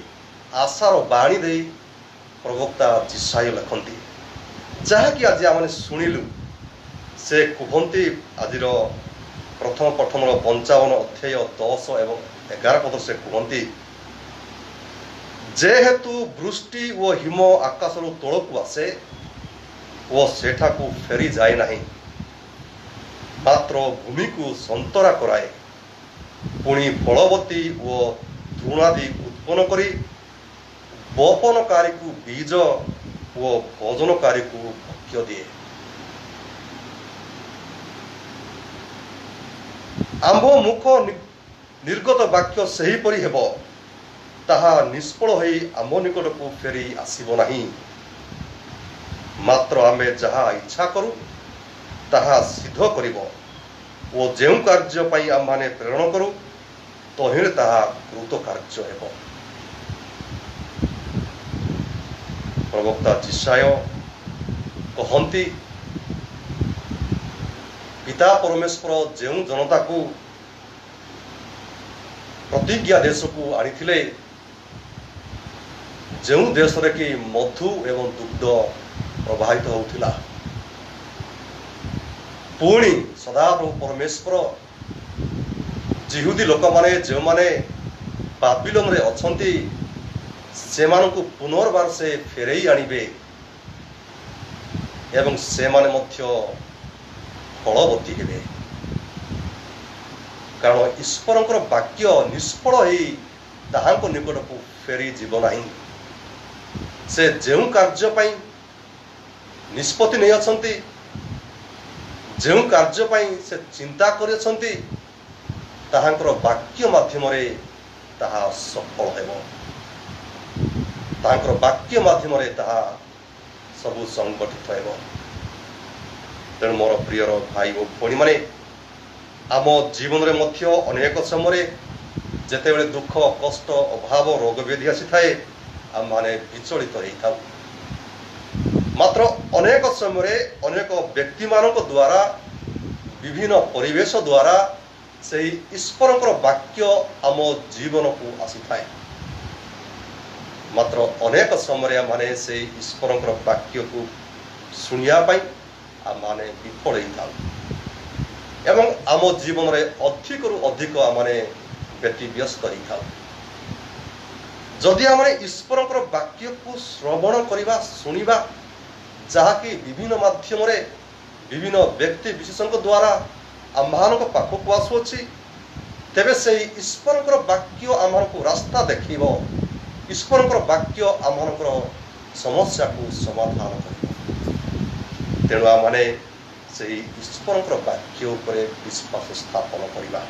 ଆଶାର ବାଣୀ ଦେଇ ପ୍ରବକ୍ତା ଜିସାୟ ଲେଖନ୍ତି, ଯାହାକି ଆଜି ଆମେ ଶୁଣିଲୁ। ସେ କୁହନ୍ତି ଆଜିର ପ୍ରଥମ ପଠନର 55 ଅଧ୍ୟାୟ 10 ଏବଂ 11 ପଦ ସେ କୁହନ୍ତି, ଯେହେତୁ ବୃଷ୍ଟି ଓ ହିମ ଆକାଶରୁ ତଳକୁ ଆସେ ଓ ସେଠାକୁ ଫେରି ଯାଏ ନାହିଁ, ମାତ୍ର ଭୂମିକୁ ସନ୍ତରା କରାଏ, ପୁଣି ଫଳବତୀ ଓ ତୃଣାଦି ଉତ୍ପନ୍ନ କରି ବପନକାରୀକୁ ବୀଜ ଓ ଭୋଜନକାରୀକୁ ଭକ୍ଷ୍ୟ ଦିଏ। आंभ मुख निर्गत वाक्य सेहीपरि हेब ताहा निष्फल होई आम निकट को फेरी आसीब नहीं। मात्र आमे जहा इच्छा करू ताहा सिद्ध करिब ओ जेउ कार्य पई आम माने प्रेरण करू तहिरे ताहा कृत कार्य हेब। प्रवक्ता जिशाय कहती पिता परमेश्वर जेउ जनता को प्रतिज्ञा देश को आनी जो देश रे कि मधु एवं दुग्ध प्रवाहित होउथिला पुणी सदाप्रभु परमेश्वर जिहुदी लोक माने जो माने बाबिलोन रे अछंती से मानकु पुनर्बार से फेरई आनिबे एवं से माने मध्य फलवती हेबे। कारण ईश्वरंकर वाक्य निष्फल होई ताहांको निकट को फेरी जीव नाही। से जेउ कार्य पई निष्पत्ति नहीं अछंती जेउ कार्य पई से चिंता करि अछंती ताहांकर वाक्य माध्यम रे ताहा सफल हेबो। ताहांकर वाक्य माध्यम रे ताहा सबु संगठित हेबो। तेणु मोर प्रिय भाई और भणी माने आम जीवन रे मध्य अनेक समय जेते बेले दुख कष्ट अभाव रोग व्याधि आसी थाए आम माने विचलित होता। मात्र अनेक समय अनेक व्यक्ति मानक द्वारा विभिन्न परिवेश द्वारा से ईश्वरंकर वाक्य आम जीवन को आसी थाए। मात्र अनेक समय माने से ईश्वरंकर वाक्य को सुनिया पाई आम माने विफल होता एवं आम जीवन रे अधिक रु अधिक आम माने व्यतिव्यस्त होता। जदि आम ईश्वरंकर वाक्य को श्रवण करवा सुनिबा जहाँकि विभिन्न माध्यम रे विभिन्न व्यक्ति विशेषज्ञ द्वारा आम्हानक पाखक आसुअछि तेबे से ईश्वरंकर वाक्य आम्हानक रास्ता देखिबो। ईश्वरंकर वाक्य आम्हानकर समस्या को समाधान करिबो। तेणु आमने से ईश्वरंकर वाक्य उपरे विश्वास स्थापन करिबा।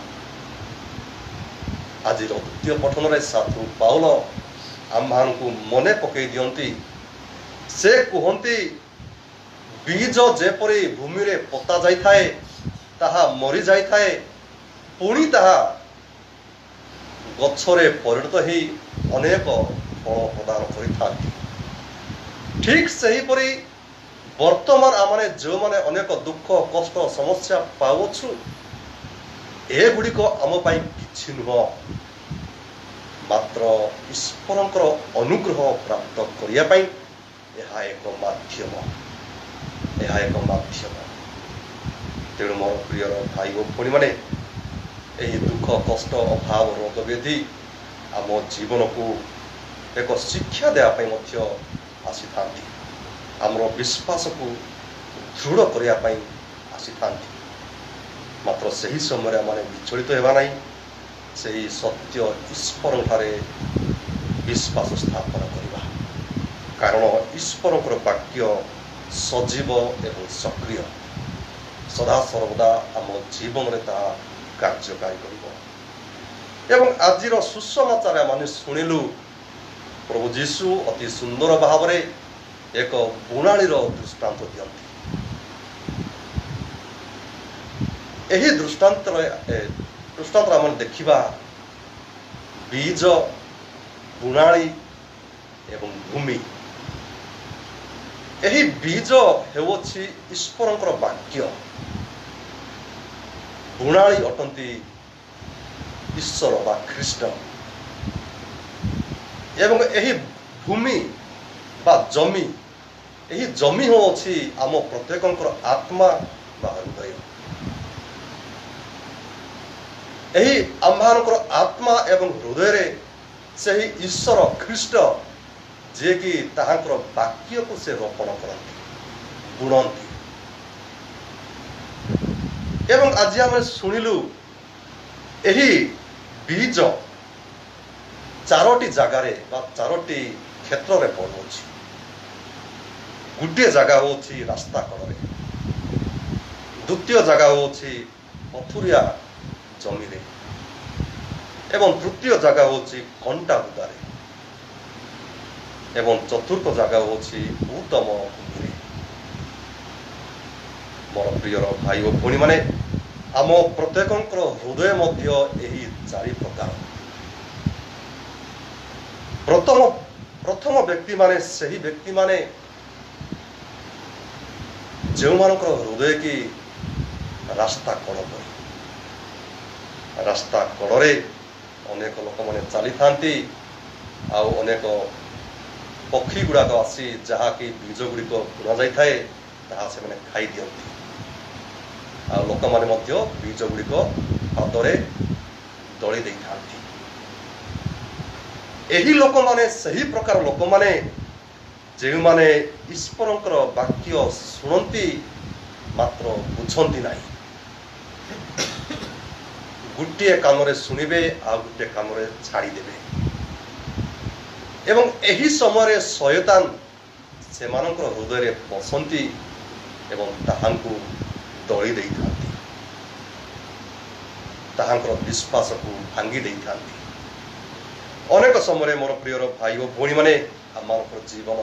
आज द्वितीय पठन रे साधु पाउल आम्हानकु मने पकई दियंती से कहती बीज जेपरी भूमि रे पता जाई थाए ताहा मरी जाई थाए पुणी ताहा गछरे परिणत होई अनेक फल प्रदान करिथांती। ठीक सही परी वर्तमान आमने जो माने अनेक दुख कष्ट समस्या पाउछु ए गुड़िक आम पाई किछि नुह मात्र ईश्वरंकर अनुग्रह प्राप्त करिया पाई यह एक माध्यम। तेणु मोर प्रिय भाई और भणी माने यही दुख कष्ट अभाव रोग व्याधि आम जीवन को एक शिक्षा देवाई आसी था। आमर विश्वास को दृढ़ करने आसी था। मात्र सही समय आम विचलित होगा नहीं से सत्य ईश्वर ठारे विश्वास स्थापन करवा। कारण ईश्वरंकर वाक्य सजीव एवं सक्रिय सदा सर्वदा आम जीवन में ता कार्यकारी कर। एवं आज सुसमाचार आम शुणिलु प्रभु जीशु अति सुंदर भाव में एक बुणालीर दृष्टांत दियंती। यही दृष्टांत आम देखा बीज बुणाली एवं भूमि। यही बीज हेउछि ईश्वरंकर वाक्य बुणाली अटंती ईश्वर बा ख्रीष्ट एवं यही भूमि बा जमी यही जमी होछि आम प्रत्येकंकर आत्मा बा हृदय। यही आम्हानकर आत्मा एवं हृदय रे से ईश्वर ख्रीष्ट जे कि ताहांकर वाक्य को से रोपण करती बुणती। एवं आज आम शुणिलु यही बीज चारोटी जगार चारोटी क्षेत्र में पड़ुछि। गोटे जगह होछि रास्ता कड़े, द्वितीय जगह होछि पथुरिया ଜମିରେ ଏବଂ ତୃତୀୟ ଜାଗା ହେଉଛି କଣ୍ଟା ବୁଦାରେ ଏବଂ ଚତୁର୍ଥ ଜାଗା ହେଉଛି ଉତ୍ତମ ଭୂମିରେ। ମୋର ପ୍ରିୟର ଭାଇ ଓ ଭଉଣୀମାନେ, ଆମ ପ୍ରତ୍ୟେକଙ୍କର ହୃଦୟ ମଧ୍ୟ ଏହି ଚାରି ପ୍ରକାର। ପ୍ରଥମ ବ୍ୟକ୍ତିମାନେ ସେହି ବ୍ୟକ୍ତିମାନେ ଯେଉଁମାନଙ୍କର ହୃଦୟ କି ରାସ୍ତା କଡ଼ ପରି। ରାସ୍ତା କଡ଼ରେ ଅନେକ ଲୋକମାନେ ଚାଲିଥାନ୍ତି ଆଉ ଅନେକ ପକ୍ଷୀ ଗୁଡ଼ାକ ଆସି ଯାହାକି ବୀଜ ଗୁଡ଼ିକ ବୁଣା ଯାଇଥାଏ ତାହା ସେମାନେ ଖାଇଦିଅନ୍ତି ଆଉ ଲୋକମାନେ ମଧ୍ୟ ବୀଜ ଗୁଡ଼ିକ ପାଦରେ ଦଳି ଦେଇଥାନ୍ତି। ଏହି ଲୋକମାନେ ସେହି ପ୍ରକାର ଲୋକମାନେ ଯେଉଁମାନେ ଈଶ୍ୱରଙ୍କର ବାକ୍ୟ ଶୁଣନ୍ତି ମାତ୍ର ବୁଝନ୍ତି ନାହିଁ। ଗୋଟିଏ କାନରେ ଶୁଣିବେ ଆଉ ଗୋଟିଏ କାନରେ ଛାଡ଼ିଦେବେ ଏବଂ ଏହି ସମୟରେ ଶୟତାନ ସେମାନଙ୍କର ହୃଦୟରେ ପଶନ୍ତି ଏବଂ ତାହାଙ୍କୁ ଦଳି ଦେଇଥାନ୍ତି, ତାହାଙ୍କର ବିଶ୍ୱାସକୁ ଭାଙ୍ଗି ଦେଇଥାନ୍ତି। ଅନେକ ସମୟରେ ମୋର ପ୍ରିୟର ଭାଇ ଓ ଭଉଣୀମାନେ, ଆମମାନଙ୍କର ଜୀବନ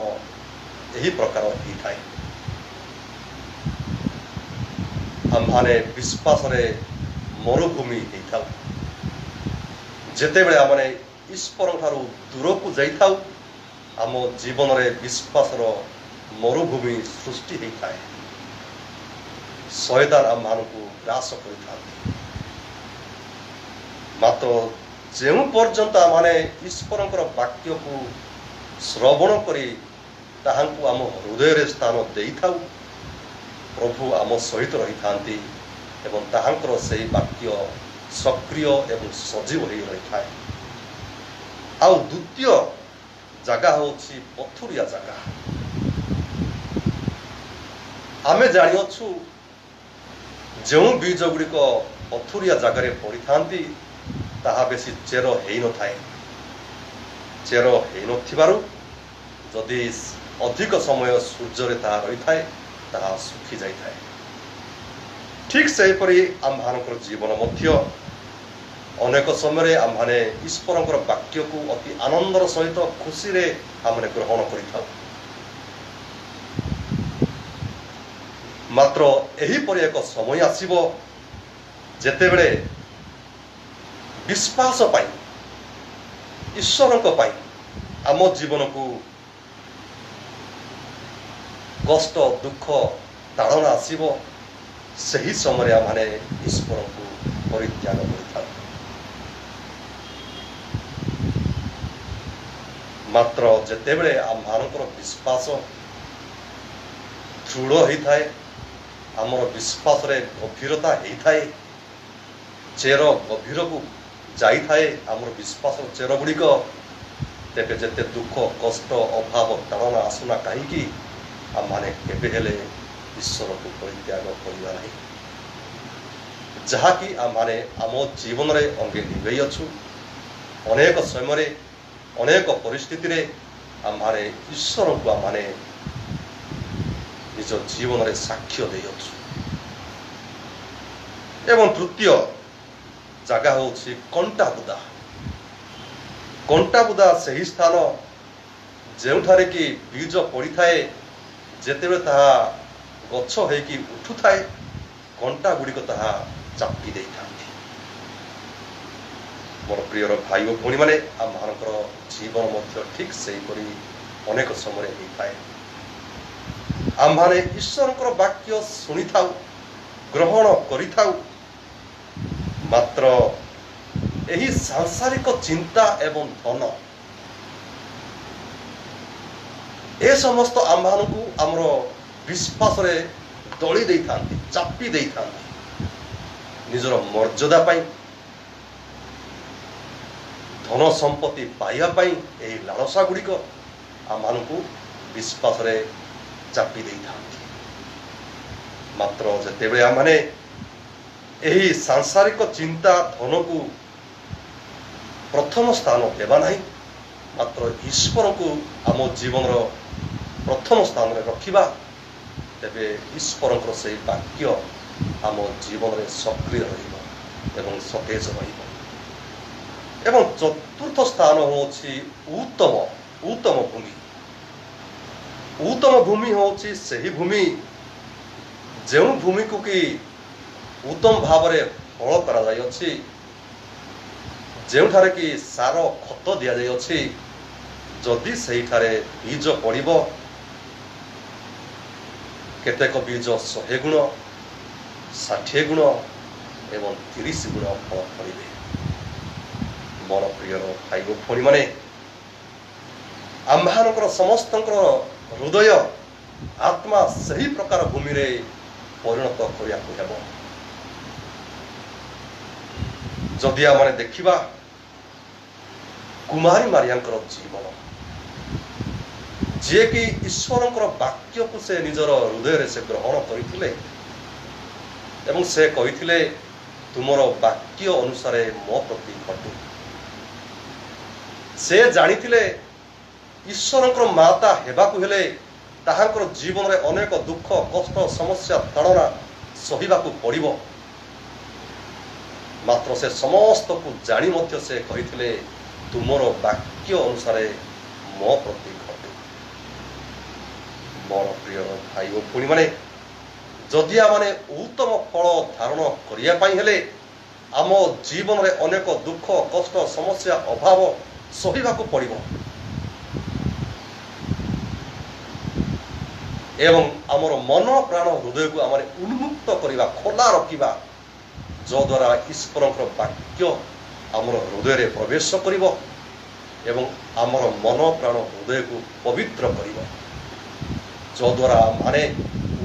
ଏହି ପ୍ରକାର ହେଇଥାଏ। ଆମମାନେ ବିଶ୍ୱାସରେ ମରୁଭୂମି ହେଇଥାଉ। ଯେତେବେଳେ ଆମେ ଈଶ୍ୱରଠାରୁ ଦୂରକୁ ଯାଇଥାଉ, ଆମ ଜୀବନରେ ବିଶ୍ୱାସର ମରୁଭୂମି ସୃଷ୍ଟି ହେଇଥାଏ। ଶୟତାନ ଆମମାନଙ୍କୁ ଗ୍ରାସ କରିଥାନ୍ତି। ମାତ୍ର ଯେଉଁ ପର୍ଯ୍ୟନ୍ତ ଆମେ ଈଶ୍ୱରଙ୍କର ବାକ୍ୟକୁ ଶ୍ରବଣ କରି ତାହାଙ୍କୁ ଆମ ହୃଦୟରେ ସ୍ଥାନ ଦେଇଥାଉ, ପ୍ରଭୁ ଆମ ସହିତ ରହିଥାନ୍ତି ଏବଂ ତାହାଙ୍କର ସେହି ବାକ୍ୟ ସକ୍ରିୟ ଏବଂ ସଜୀବ ହୋଇ ରହିଥାଏ। ଆଉ ଦ୍ୱିତୀୟ ଜାଗା ହେଉଛି ପଥୁରିଆ ଜାଗା। ଆମେ ଜାଣିଅଛୁ ଯେଉଁ ବୀଜ ଗୁଡ଼ିକ ପଥୁରିଆ ଜାଗାରେ ପଡ଼ିଥାନ୍ତି ତାହା ବେଶୀ ଚେର ହେଇନଥାଏ। ଚେର ହେଇନଥିବାରୁ ଯଦି ଅଧିକ ସମୟ ସୂର୍ଯ୍ୟରେ ତାହା ରହିଥାଏ ତାହା ଶୁଖି ଯାଇଥାଏ। ଠିକ୍ ସେହିପରି ଆମ୍ଭମାନଙ୍କର ଜୀବନ ମଧ୍ୟ ଅନେକ ସମୟରେ ଆମ୍ଭମାନେ ଈଶ୍ୱରଙ୍କର ବାକ୍ୟକୁ ଅତି ଆନନ୍ଦର ସହିତ ଖୁସିରେ ଆମେ ଗ୍ରହଣ କରିଥାଉ। ମାତ୍ର ଏହିପରି ଏକ ସମୟ ଆସିବ ଯେତେବେଳେ ବିଶ୍ୱାସ ପାଇଁ, ଈଶ୍ୱରଙ୍କ ପାଇଁ ଆମ ଜୀବନକୁ କଷ୍ଟ, ଦୁଃଖ, ତାଡ଼ନା ଆସିବ। ସେହି ସମୟରେ ଆମେ ଈଶ୍ୱରଙ୍କୁ ପରିତ୍ୟାଗ କରିଥାଉ। ମାତ୍ର ଯେତେବେଳେ ଆମମାନଙ୍କର ବିଶ୍ୱାସ ଦୃଢ଼ ହୋଇଥାଏ, ଆମର ବିଶ୍ୱାସରେ ଗଭୀରତା ହେଇଥାଏ, ଚେର ଗଭୀରକୁ ଯାଇଥାଏ ଆମର ବିଶ୍ୱାସର ଚେର ଗୁଡ଼ିକ, ତେବେ ଯେତେ ଦୁଃଖ, କଷ୍ଟ, ଅଭାବ, ତାଡ଼ନା ଆସୁନା କାହିଁକି ଆମମାନେ କେବେ ହେଲେ ଈଶ୍ୱରକୁ ପରିତ୍ୟାଗ କରିବା ନାହିଁ। ଯାହାକି ଆମମାନେ ଆମ ଜୀବନରେ ଅଙ୍ଗେ ନିଭେଇ ଅଛୁ। ଅନେକ ସମୟରେ, ଅନେକ ପରିସ୍ଥିତିରେ ଆମମାନେ ଈଶ୍ୱରଙ୍କୁ ଆମମାନେ ନିଜ ଜୀବନରେ ସାକ୍ଷ୍ୟ ଦେଇଅଛୁ। ଏବଂ ତୃତୀୟ ଜାଗା ହେଉଛି କଣ୍ଟାବୁଦା। କଣ୍ଟାବୁଦା ସେହି ସ୍ଥାନ ଯେଉଁଠାରେ କି ବୀଜ ପଡ଼ିଥାଏ, ଯେତେବେଳେ ତାହା ଗଛ ହେଇକି ଉଠୁଥାଏ, କଣ୍ଟା ଗୁଡ଼ିକ ତାହା ଚାପି ଦେଇଥାନ୍ତି। ମୋର ପ୍ରିୟର ଭାଇ ଓ ଭଉଣୀମାନେ, ଆମମାନଙ୍କର ଜୀବନ ମଧ୍ୟ ଠିକ୍ ସେହିପରି ଅନେକ ସମୟରେ ହେଇଥାଏ। ଆମମାନେ ଈଶ୍ୱରଙ୍କର ବାକ୍ୟ ଶୁଣିଥାଉ, ଗ୍ରହଣ କରିଥାଉ, ମାତ୍ର ଏହି ସାଂସାରିକ ଚିନ୍ତା ଏବଂ ଧନ ଏ ସମସ୍ତ ଆମମାନଙ୍କୁ ଆମର ବିଶ୍ୱାସରେ ଦଳି ଦେଇଥାନ୍ତି, ଚାପି ଦେଇଥାନ୍ତି। ନିଜର ମର୍ଯ୍ୟାଦା ପାଇଁ, ଧନ ସମ୍ପତ୍ତି ପାଇବା ପାଇଁ ଏହି ଲାଳସା ଗୁଡ଼ିକ ଆମମାନଙ୍କୁ ବିଶ୍ୱାସରେ ଚାପି ଦେଇଥାନ୍ତି। ମାତ୍ର ଯେତେବେଳେ ଆମମାନେ ଏହି ସାଂସାରିକ ଚିନ୍ତା, ଧନକୁ ପ୍ରଥମ ସ୍ଥାନ ଦେବା ନାହିଁ, ମାତ୍ର ଈଶ୍ୱରକୁ ଆମ ଜୀବନର ପ୍ରଥମ ସ୍ଥାନରେ ରଖିବା, ତେବେ ଈଶ୍ୱରଙ୍କର ସେହି ବାକ୍ୟ ଆମ ଜୀବନରେ ସକ୍ରିୟ ରହିବ एवं सतेज रहिब। एवं चतुर्थ स्थान होछि उत्तम उत्तम भूमि। उत्तम भूमि होछि सही भूमि जो भूमि को कि उत्तम भाव में हल करा जाय अछि, जेउठारे कि सार खत दिया जाय अछि, जदि सेहिठारे बीज पड़िब केतेक बीज 100 गुण 60 गुण एवं 30 गुण फल फलिबे। मोर प्रिय भाई ओ भणी माने आम्भानकर समस्तंकर हृदय आत्मा सही प्रकार भूमि रे परिणत करिया को हेबो। जदि आमने देखिबा कुमारी मारियांकर जीवन जे कि ईश्वरंकर वाक्य को से निजर हृदय रे से ग्रहण करिथिले एवं से कहिथिले तुमर वाक्य अनुसार मो प्रति घटू। से जानिथिले ईश्वरंकर माता हेबाकु हेले ताहांकर जीवन रे अनेक दुख कष्ट समस्या ताड़ना सहिबाकु पड़िबो। मात्र से समस्त को जानी मध्य से कहिथिले तुमर वाक्य अनुसार मो प्रति घटू। मोर प्रिय भाई ओ भणी माने जदि आमने उत्तम फल धारण करिया पई हेले आम जीवन रे अनेक दुख कष्ट समस्या अभाव सहिबाकु पड़िबो एवं आमर मन प्राण हृदय को आमने उन्मुक्त करिबा खोला रखिबा जो द्वारा ईश्वरंकर वाक्य आमर हृदय रे प्रवेश करिबो एवं आमर मन प्राण हृदय को पवित्र करिबो जो द्वारा माने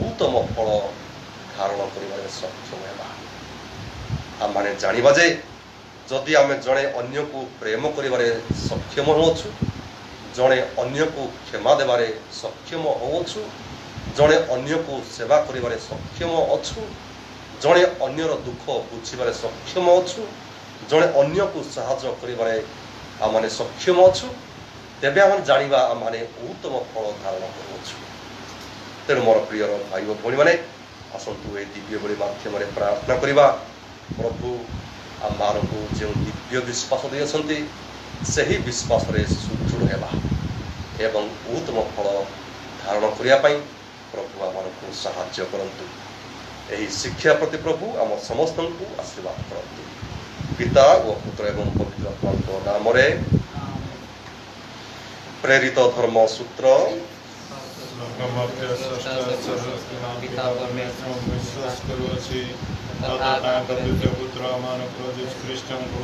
उत्तम फल धारण करिबारे सक्षम हेबा। आम माने जानिबा जे जदि आमे जणे अन्य को प्रेम करिबारे सक्षम होछु, जणे अन्य को क्षमा देबारे सक्षम होछु, जणे अन्य को सेवा करिबारे सक्षम अछु, जणे अन्यर दुख बुझिबारे सक्षम अछु, जणे अन्य को सहायता करिबारे आमाने सक्षम अछु, तेबे आम जानिबा आमाने उत्तम फल धारण करूछु। तेणु मोर प्रिय भाई ओ भणी माने आसंतु ए दिव्य बलि माध्यम रे प्रार्थना करिबा। प्रभु आम मानकु जो दिव्य विश्वास देछन्ति सही विश्वास रे सुदृढ़ हेबा एवं उत्तम फल धारण करिया पई प्रभु आमको साहाय्य करंतु। एही शिक्षा प्रति प्रभु आम समस्त को आशीर्वाद करंतु। पिता व पुत्र एवं पवित्र आत्मा नाम रे प्रेरित धर्म सूत्र पिता परमेश्वर विश्वास करूछि तथा पवित्र पुत्र मानव यीशु ख्रीष्ट को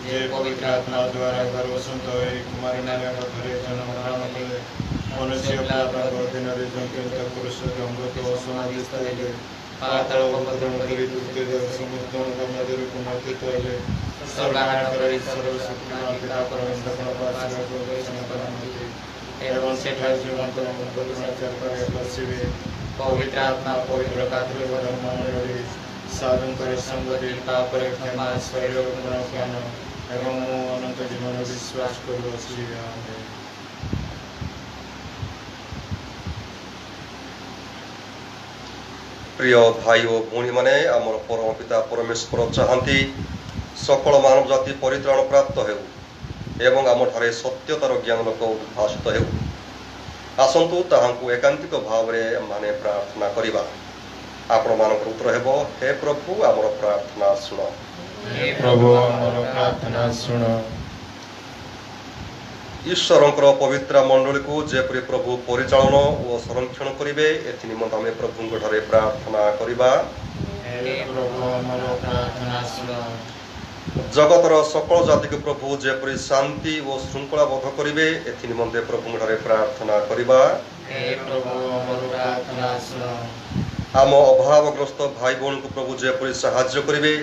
जे पवित्र आत्मा द्वारा गर्भसंत होई कुमारी मारिया घरे जन्म ग्रहण कले मनुष्य प्रार्थना दिन रे जंकित पुरुष अमृत व समाधि स्थले पाताल पवित्र करी तुते समुद्र गंगा को मते तोले सर्वहार करी सर्व शक्ति पिता परमेश्वर पास को वैष्णव परमति एवं सेठा जीवन को पवित्र करे बसिवे पवित्र आत्मा पवित्र कातरे धर्म रे साधन करे संगति पाप रे क्षमा शरीर पुनरुत्थान एवं अनंत जीवन विश्वास करूछि। आमेन। प्रिय भाई ओ भूणी माने आमर परम पिता परमेश्वर चाहती सकल मानव जाति परित्राण प्राप्त हेउ एवं आम ठारे सत्यतार ज्ञान लोक उद्भासित हेउ। आसंतु ताहांकु एकांतिक भाव रे माने प्रार्थना करिबा। आपण मानक उत्तर हेबो हे प्रभु आमर प्रार्थना सुन। हे प्रभु आमर प्रार्थना सुन। ईश्वरंकर पवित्र मंडली को जेपरि प्रभु परिचालन और संरक्षण करिवे एथि निमंत आमे प्रभुंक ठारे प्रार्थना करिबा। हे प्रभु आमर प्रार्थना सुन। जगतर सकल जाति के प्रभु जेपरि शांति और श्रृंखला बद्ध करिवे एथि निमंते प्रभुंक ठारे प्रार्थना करिबा। हे प्रभु आमर प्रार्थना सुन। आम अभावग्रस्त भाई बहन को प्रभु जेपरि साहाय्य करिवे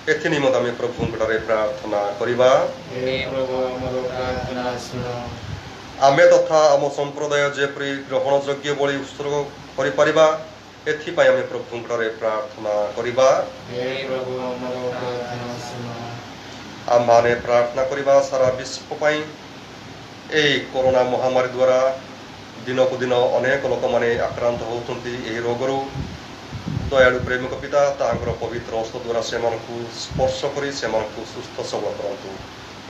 एथि निमंते आमे प्रभुंक ठारे प्रार्थना करिबा। हे प्रभु आमर प्रार्थना सुन। आमे तथा आम संप्रदाय जेपरि ग्रहण योग्य बलि उत्सर्ग करि परिबा एथि पय आमे प्रभुंक ठारे प्रार्थना करिबा। हे प्रभु आमर प्रार्थना सुन। आम माने प्रार्थना करिबा सारा विश्व पई ए कोरोना महामारी द्वारा दिन को दिन अनेक लोक माने आक्रांत होउतंती एही रोगरु दयालु प्रेमिक पिता तांकर पवित्र हस्त द्वारा से स्पर्श करी से सुस्थ सबल करंतु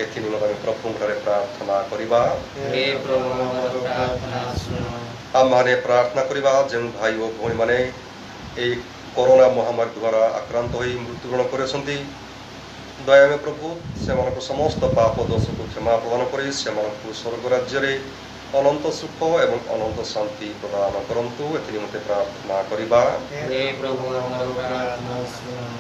एथि निमंते आमे प्रभुंकर प्रार्थना करिबा। हे प्रभु हमर प्रार्थना सुन। आम माने प्रार्थना करिबा जेन भाई ओ भौणी माने ए कोरोना महामारी द्वारा आक्रांत होई मृत्युवरण करेछंती दया में प्रभु से समस्त पाप दोष को क्षमा प्रदान करी से स्वर्ग राज्य रे अनंत सुख एवं अनंत शांति प्रदान करंतु एथि निमंते प्रार्थना करिबा। हे प्रभु हमर प्रार्थना सुन।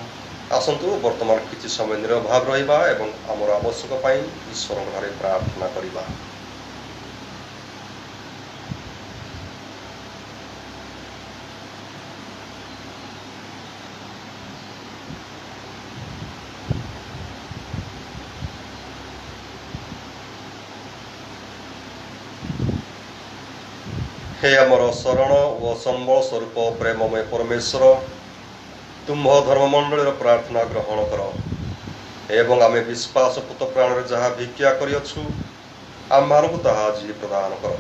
आसंतु वर्तमान किछि समय निरभाव रहिबा एवं आमर आवश्यक पाई ईश्वर घरे प्रार्थना करिबा। हे अमर शरण व संबल स्वरूप प्रेममय परमेश्वर तुम धर्ममंडल प्रार्थना ग्रहण कर एवं आमे विश्वास पुत प्राण जहाँ भिक्षा करियछु आम मानक ताहा आज प्रदान कर।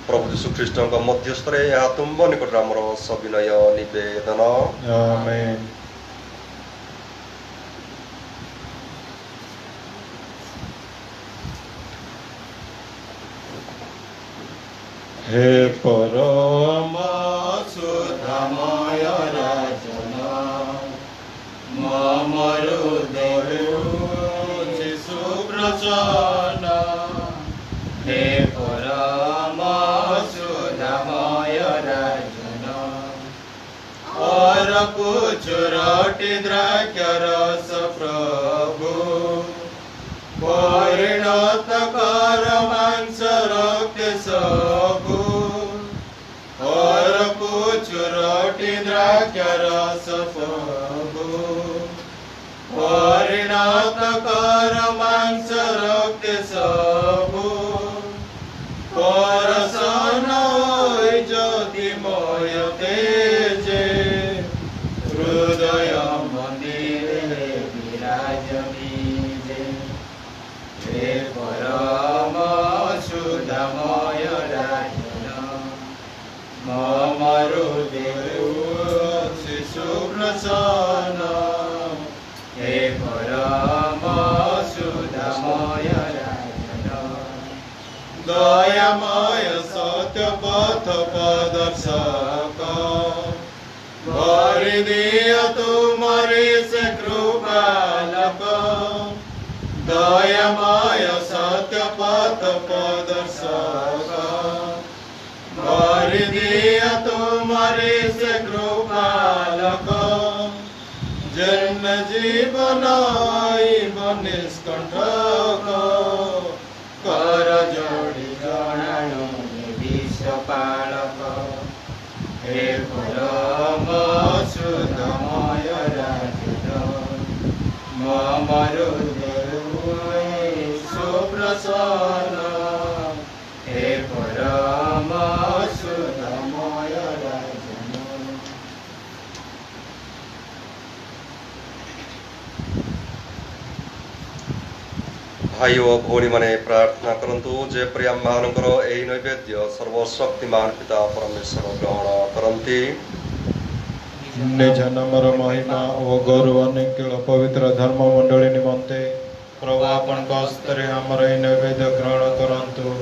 प्रभु यीशु ख्रीष्ट मध्यस्थ यह तुम निकट आमर सविनय निवेदन। आमेन। हे परम सुधामय राजन मम हृदय सुप्रसन्न। हे परम सुधामय राजन और कुचुरटी द्राक्षरस प्रभु परिणत कर मांस रक्त सबु और कुचुरटी द्राक्षरस प्रभु परिणत कर मांस रक्त सबु परसन ज्योतिमय तेजे हृदय मंदिरे विराजमीजे। हे परम सुधामय राजन मम हृदय सुप्रसन्न। हे परम सुधामय राजन दयामय सत्य पथ प्रदर्शक भरि दिय तुमरी से कृपालक। दयामय सत्य पथ प्रदर्शक भरि दिय तुमरी से कृपालक। जन्म जीवन निष्कंठक कर जोड़ी जणाणु विश्वपालक। हे परम सुधामय राजन मम हृदय सुप्रसन्न। हे परम सुधामय राजन। भाई ओ भौणी माने प्रार्थना करंतु जे प्रिय मानकर एही नैवेद्य सर्वशक्तिमान पिता परमेश्वर ग्रहण करंती। निज नामर महिमा ओ गौरव निखिल पवित्र धर्म मंडली निमंते प्रभु आपण हस्ते आमर एही नैवेद्य ग्रहण करंतु।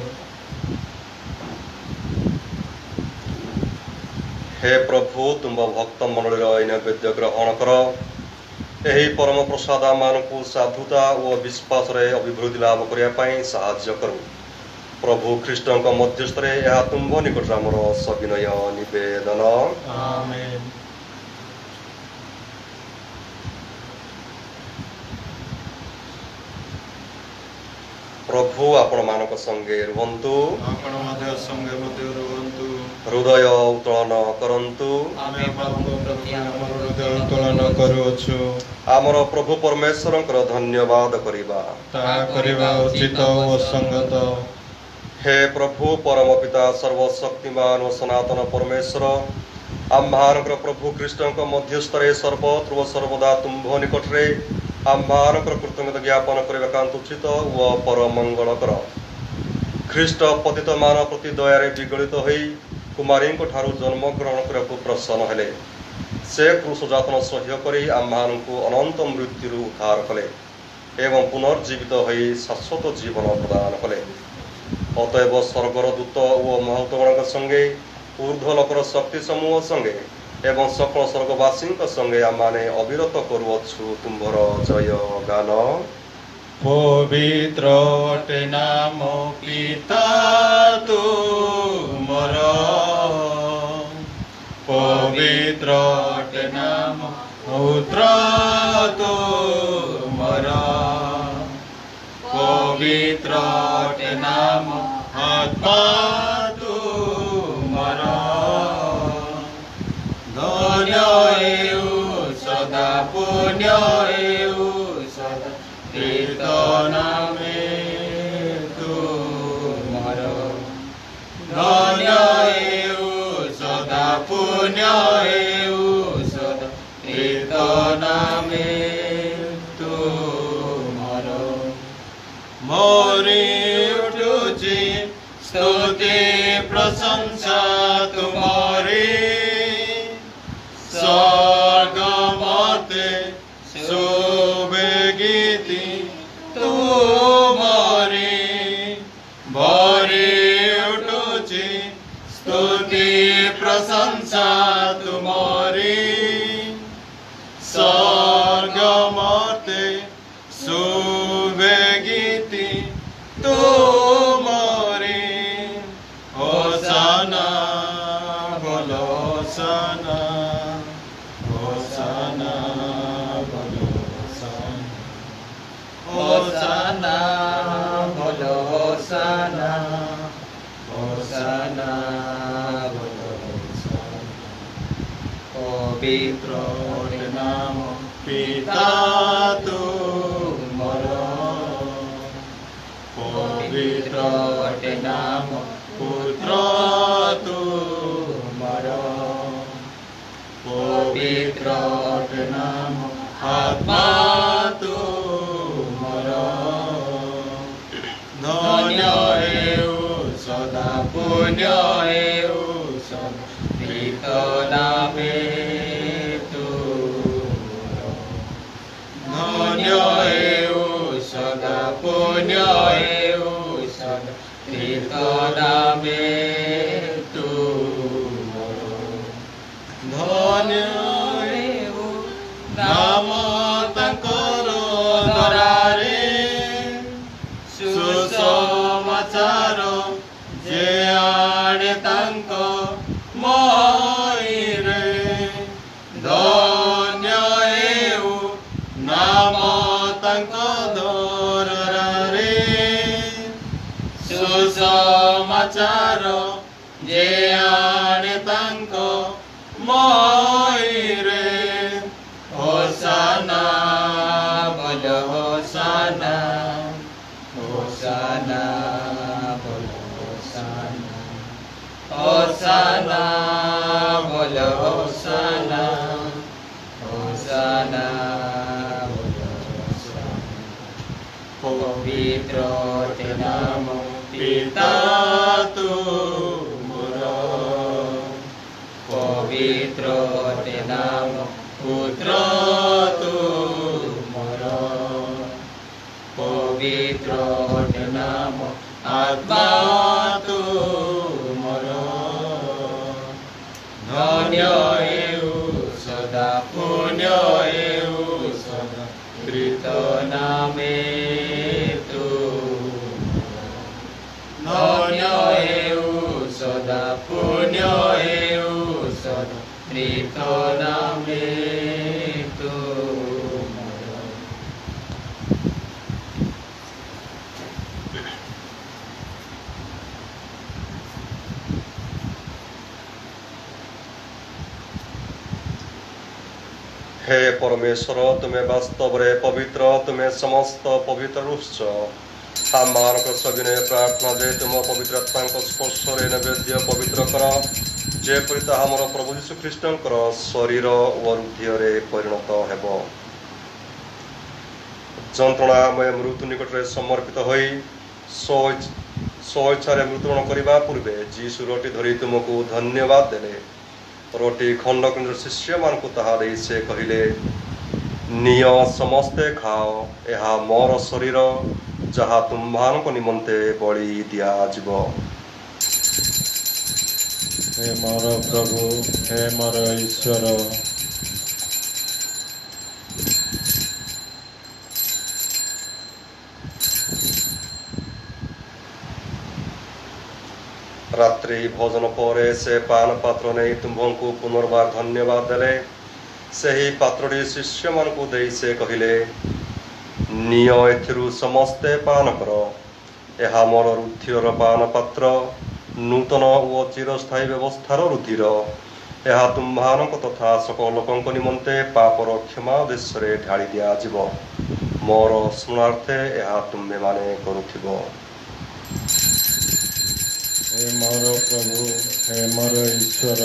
हे प्रभु तुम भक्त मंडल एही नैवेद्य ग्रहण कर एही परम प्रसाद मानकु साधुता और विश्वास रे अभिवृद्धि लाभ करिया पई सहाय्य करू। प्रभु ख्रीष्ट मध्यस्थ यह तुम निकट आमर सविनय निवेदन। आमेन। प्रभु आपण मानक संगे रुहंतु आपण मध्य संगे मध्य रुहंतु हृदय उत्तोलन करंतु। आमे प्रभु प्रति हमर हृदय उत्तोलन करूछु आमर प्रभु परमेश्वरंकर धन्यवाद करिबा ताहा करिबा उचित ओ संगत। हे प्रभु परम पिता सर्वशक्तिमान व सनातन परमेश्वर आम्भानकर प्रभु ख्रीष्टंक मध्यस्थरे सर्वत्र व सर्वदा तुम्भ निकटरे आम्भानकर कृतज्ञता ज्ञापन करबा उचित व परम मंगल कर। ख्रीष्ट पतित मान प्रति दयारे विगलित होई कुमारी ठारू जन्म ग्रहण करने प्रसन्न हेले से क्रूस जातन सह्य करी आम्भानुको अनंत मृत्यु उद्धार कले एवं पुनर्जीवित होई शाश्वत जीवन प्रदान कले। अतएव स्वर्गर दूत और महतगण संगे ऊर्ध्वलोकर शक्ति समूह संगे एवं सकल स्वर्गवासी संगे आमाने अविरत करुअछु तुम्भर जय गान। पवित्र अटे नाम पिता तुमर, पवित्र अटे नाम पुत्र तुमर, पवित्र अटे नाम आत्मा तुमर। धन्य हेउ सदा पुण्य हेउ सदा कीर्तनामे तुमर। धन्य हेउ सदा पुण्य हेउ सदा कीर्तनामे तुमर। मोरी उठुची स्तुति प्रशंसा तुम्हारी, स्वर्ग मते शोभे गीति तुम्हारी। भरी उठुची स्तुति प्रशंसा तुम्हारी, स्वर्ग मते शोभे गीति तुम्हारी। होसाना बोलो होसाना, होसाना बोलो होसाना, होसाना बोलो होसाना, होसाना बोलो होसाना। पवित्र नाम पिता तुमर, पवित्र नाम पुत्र तुमर, पवित्र नाम आत्मा तुमर। धन्य हेउ सदा पुण्य हेउ सदा कीर्तनामे तुमर। धन्य हेउ सदा पुण्य हेउ सदा कीर्तनामे तुमर। धन्य हेउ नाम तांकर दरारे, सुसमाचार जे आणे तांक महीरे। धन्य हेउ नाम तांक दरारे, सुसमाचार जे आणे तांक महीरे। होसाना बोलो होसाना, होसाना बोलो होसाना, होसाना बोलो होसाना, होसाना बोलो होसाना। पवित्र नाम पिता तुमर, पवित्र नाम पुत्र तुमर, पवित्र नाम आत्मा तुमर। धन्य हेउ सदा पुण्य हेउ सदा कीर्तनामे तुमर। धन्य हेउ सदा पुण्य हेउ सदा कीर्तनामे तुमर। हे परमेश्वर तुम्हें वास्तव रे पवित्र, तुम्हें समस्त पवित्र रुष्च। आम्भानुक सविनय प्रार्थना जे तुम पवित्र आत्मा स्पर्श नैवेद्य पवित्र कर, जेपरी ताहा हमर प्रभु यीशु ख्रीष्टंकर शरीर और हृदय परिणत हेब। जंत्रणामय मृत्यु निकट में समर्पित होई स्वेच्छा मृत्युवरण करने पूर्वे जीशु रोटी धरी तुमको धन्यवाद देले रोटी खंड खंड शिष्य मान को ताहा देई से कहिले निय समस्ते खाओ एहा मोर शरीर जहा तुम्हान को निमंते बलि दिया जीव। हे मोर प्रभु हे मोर ईश्वर रात्रि भोजन पर से पान पात्र नहीं तुम्भंकु पुनर्बार धन्यवाद देले सही पात्रटी शिष्य मान को देई से कहिले निय एथिरु समस्ते पान कर एहा मोर रुधिर पान पात्र नूतन ओ चिरस्थायी व्यवस्थार रुधिर एहा तुम्हानक तथा सकल लोकंक निमंते पापर क्षमा उद्देश्य ढाली दिया जीव मोर स्मरणार्थे एहा तुम्हे माने करुथिबो। हे मोर प्रभु हे मोर ईश्वर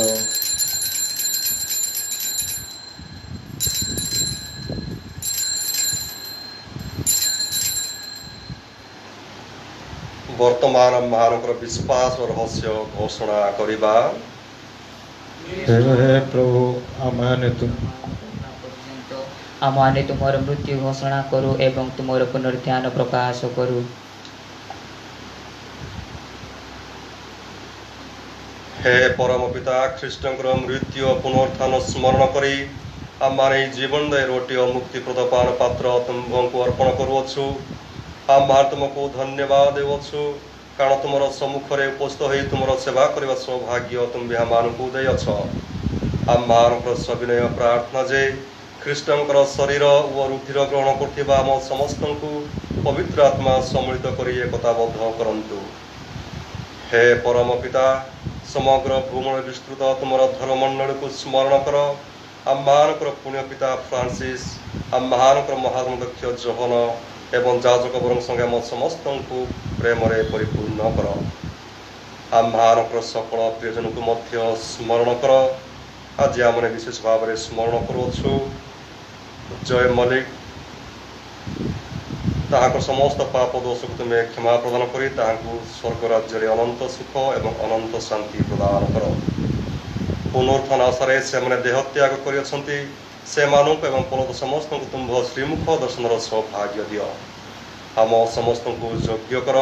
वर्तमान महानकर विश्वास और रहस्य घोषणा करिबा। हे प्रभु आमाने तुमर मृत्यु घोषणा करू एवं तुमर पुनरुत्थान प्रकाश करू। हे परम पिता ख्रीष्टंकर मृत्यु पुनरुत्थान स्मरण करी आमाने जीवन दय रोटी और मुक्ति प्रदान पात्र तुम्भंकु अर्पण करुअछु। आम्हार तुमको धन्यवाद देवछु कारण तुमर सम्मुखरे उपस्थित होई तुमर सेवा करबा सौभाग्य तुम आमानकु देयछ। आम्हानकर सविनय प्रार्थना जे ख्रीष्टंकर शरीर और रुधिर ग्रहण करथिबा आम समस्तंकु पवित्र आत्मा सम्मिलित करी एकताबद्ध करंतु। हे परम पिता समग्र भूमंडल विस्तृत तुमर धर्ममंडल को स्मरण कर आम्हानकर पुण्य पिता फ्रांसिस आम्हानकर महाधर्मदक्ष जोहन एवं जाजक बरंग संगे आम समस्त को प्रेम परिपूर्ण कर। आम्हानकर सकल प्रियजन को मध्य स्मरण कर आज आमने विशेष भाव में स्मरण करुछु जय मलिक ताहाकर समस्त पाप दोष को तुम्हें क्षमा प्रदान करी ताहाकु स्वर्ग राज्य अनंत सुख एवं अनंत शांति प्रदान कर। पुनरुत्थान आशारे से मैंने देह त्याग करियछंती से मानक एवं पलक समस्त को तुम श्रीमुख दर्शन सौभाग्य दियो। आम समस्त को योग्य कर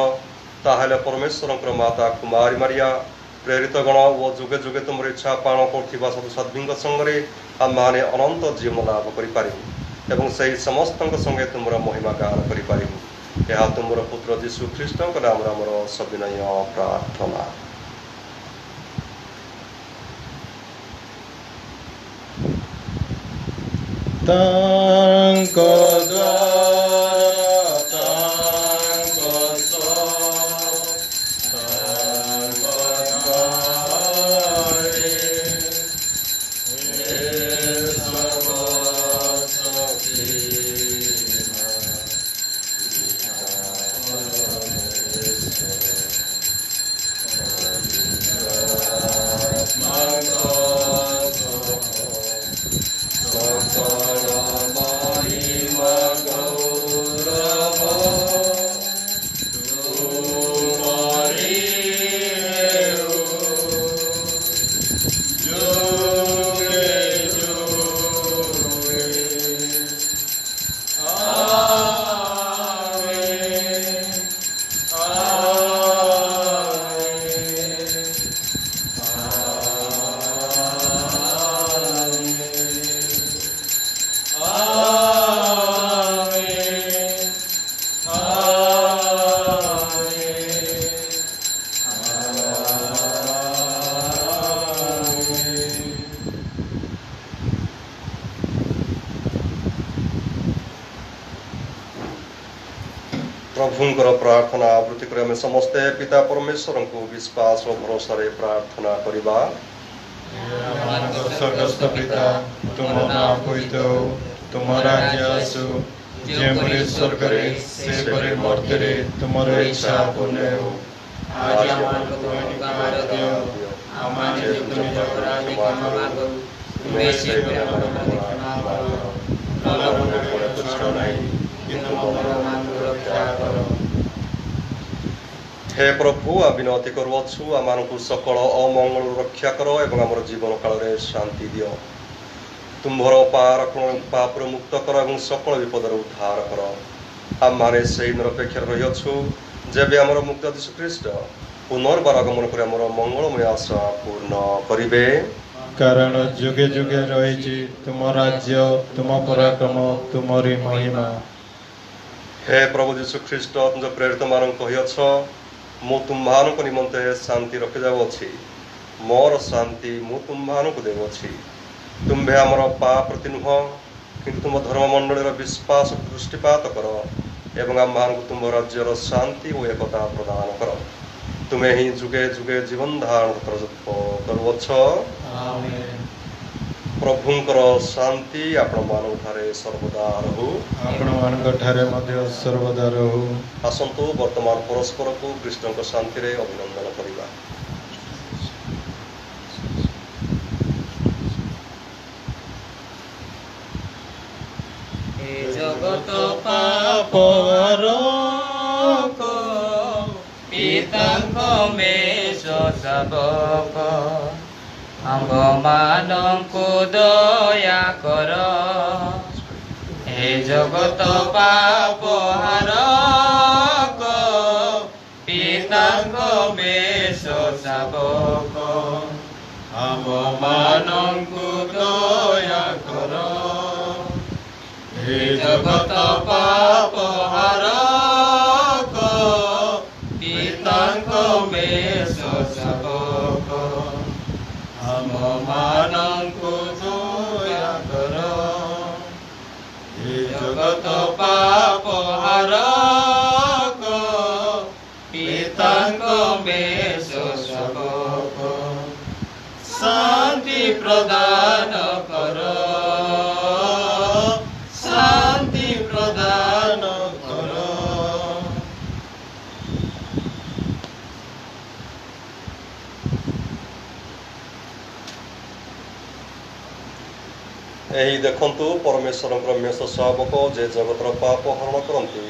ताहले परमेश्वर माता कुमारी मारिया प्रेरित गण और जुगे जुगे तुम इच्छा पाण कर साधुसाध्वी संगे आम मैंने अनंत जीवन लाभ करें एवं सही समस्त संगे तुम महिमा गान करें। यह तुम पुत्र जीशु ख्रीष्ट नाम आमर सविनय प्रार्थना। तांको प्रभुंकर प्रार्थना आवृत्ति कर आम समस्ते पिता परमेश्वर को विश्वास और भरोसा प्रार्थना करवा। स्वर्गस्थ पिता तुम नाम पवित्र हो तुम राज्य आसु जेपरि स्वर्गरे सेपरि मर्त्यरे तुमर इच्छा पूर्ण हो। आज हमको दैनिक दियो आमाने तुम अपराधी क्षमा करो तुमे से क्षमा करो प्रलोभन में पड़ो नहीं किंतु मोर मन को रक्षा करो। हे प्रभु आ विनती करुअछु आमको सकल अमंगल रक्षा कर एवं आम जीवन काल में शांति दियो तुम्भर पापर मुक्त कर एवं सकल विपद उद्धार कर आम माने से निरपेक्ष रहीअछु जेबे आमर मुक्त यीशु ख्रीष्ट पुनर्बार आगमन कर आमर मंगलमय आशा पूर्ण करिवे कारण जुगे जुगे रही तुम राज्य तुम पराक्रम तुमरी महिमा। हे प्रभु यीशु ख्रीष्ट तुम प्रेरित मान कहीअछ मु तुम्हानक निमंते शांति रखी जाऊँगी मोर शांति मु तुम्हानक देवछि तुम्भे आमर पाप प्रति नुह किंतु तुम धर्ममंडल विश्वास दृष्टिपात कर एवं आम तुम राज्यर शांति और एकता प्रदान कर तुम्हें ही जुगे जुगे जीवन धारण करुअछ प्रभुंकर शांति आपण मानव ठारे सर्वदा रहू आपण मानक ठारे मध्य सर्वदा रहू। आसंतु वर्तमान परस्पर को कृष्ण शांति रे अभिनंदन करिबा। हे जगत पाप पापरक पितांक में सजाबक आम्भमानंकु दया कर हे जगत पाप हारक पितांक में सजाबक आम्भमानंकु दया कर हे जगत पाप हारक पितांक में सजाबक आम्भमानंकु दया कर हे जगत पाप हारक पितांक में सजाबक शांति प्रदान कर शांति प्रदान कर। यही देखंतु परमेश्वर रम्य शावक जे जगतर पाप हरण करती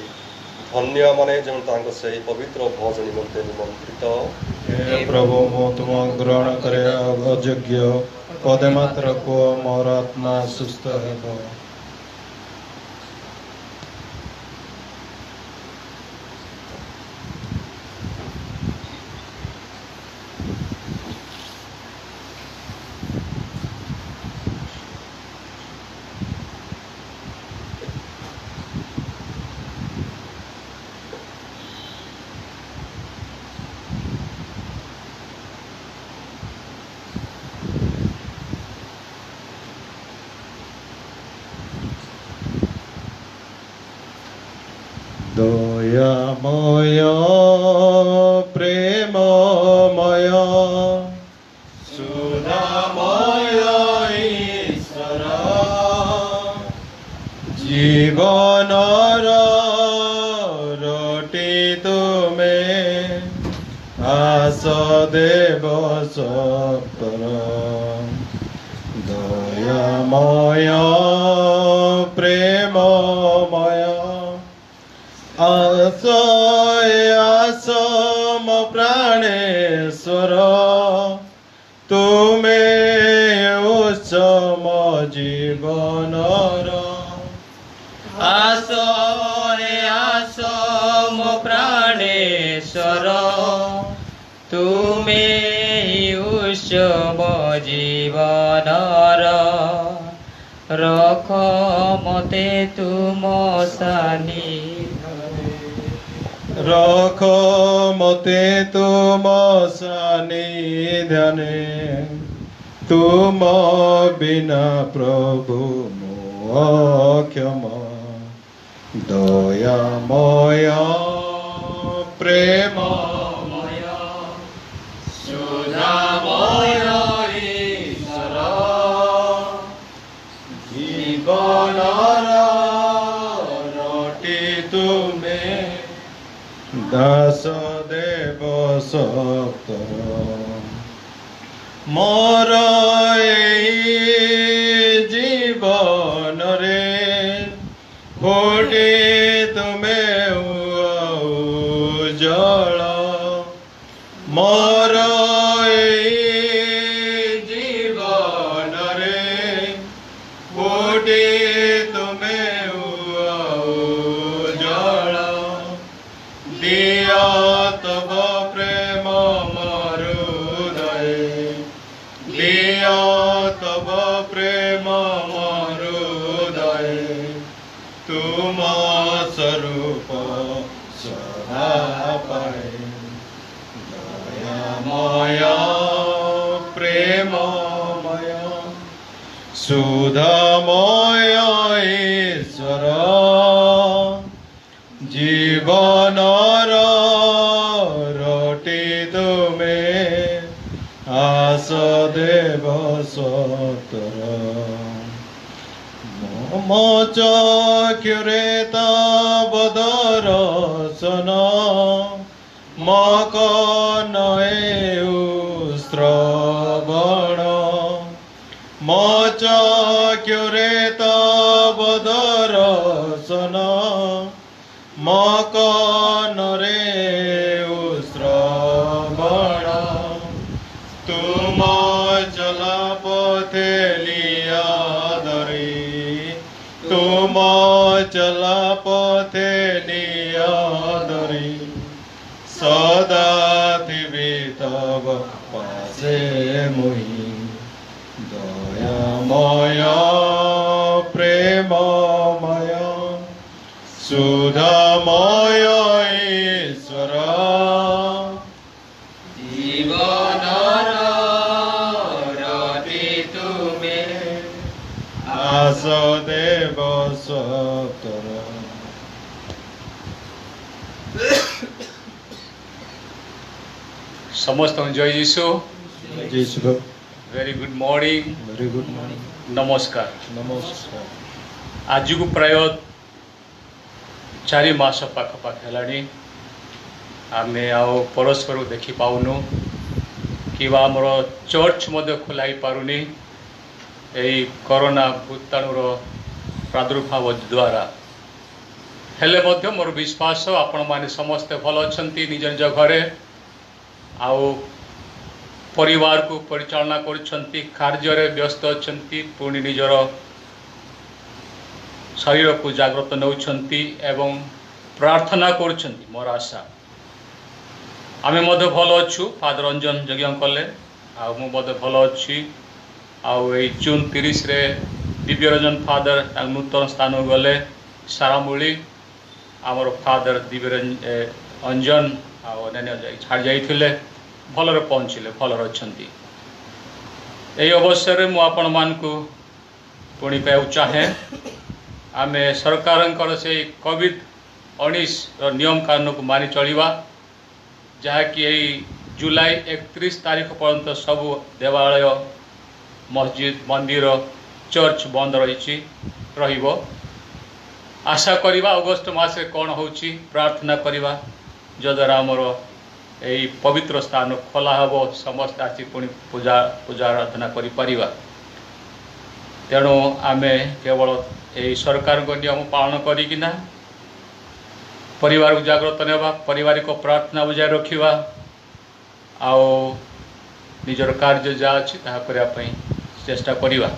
धन्य माने जो से पवित्र भोज निमंते निमंत्रित। हे प्रभु मो तुम ग्रहण करे अयोग्य पदे मात्र को मोर आत्मा सुस्थ हेब। दयामय प्रेममय सुधामय ईश्वर जीवनर रोटी तुमे आस देव सप्तर दयामय प्रेममय आस मो प्राणेश्वर तुमे उच्च मो जीवनर आस मो प्राणेश्वर तुमे उच्च मो जीवनर रख मते तुम सानी रख मते तुम सानिध्याने तुम बिना प्रभु मो अक्षम दयामय प्रेममय सुधामय ईश्वर जीवनर रोटी तुमे दास देव सप्तर मोर जीवन रे फुटी तुमे उज्जवल मोर जीवन रे कोटि तुमे उजाड़ दिया तब प्रेम मोर हृदय दिया तब प्रेम मोर हृदय तुम स्वरूप सदा पाए दयामय प्रेममय सुधामय ईश्वर जीवनर रोटी तुमे आस देव सतर मम चक्षुरे तव दर्शन मकनये श्रवण मो चक्षुरे तव दर्शन मकनरे श्रवण तुम चला पथे लिया धरी तुम चला पथे लिया धरी सदा थिबी तब पासे मुहि दयामय प्रेममय सुधामय ईश्वर जीवनर रोटी तुमे आस देव सतर समस्त जय जीशु जीशु very good morning very good morning नमस्कार नमस्कार आज को प्राय 4 मास पाखपाख है आम परस्पर देखी पाऊनु कि आमर चर्च खोला पारुनी यही कोरोना भूताणुर प्रादुर्भाव द्वारा हेले मोर विश्वास आपण माने समस्ते भल अच्छा निज निज घरे आउ परिवार को परिचालना करुछंती कार्य व्यस्त अच्छा पुणी निजर शरीर को जागृत नौछंती एवं प्रार्थना करुछंती मोर आशा आमे मध्य भल अच्छु फादर रंजन यज्ञ कले आदे भल अच्छी जून 30 रे दिव्य रंजन फादर नूतन स्थान गले सारामूली आमर फादर दिव्य अंजन अन्य छाड़ जाइए भलरे पहुँचले भलरे अच्छा यही अवसर में आपण मानकु पुणी कहू चाहे आम सरकार से कोविड-19 नियम कानून को मानि चलिबा जहाँकि यही जुलाई 31 तारीख पर्यंत सबू देवालय मस्जिद मंदिर चर्च बंद रही आशा करवा अगस्ट मासे कौन होची प्रार्थना करवा जद्वारा आमर यही पवित्र स्थान खोला हम समस्त आसी पुणी पूजा पूजा आराधना करिपरिबा तेणु आमे केवल यही सरकार को नियम पालन करिकिना परिवार को जागृत नेबा पारिवारिक प्रार्थना बजाय रखिबा आओ निजर कार्य जहाँ अच्छी ताहा करिया पई चेष्टा करिबा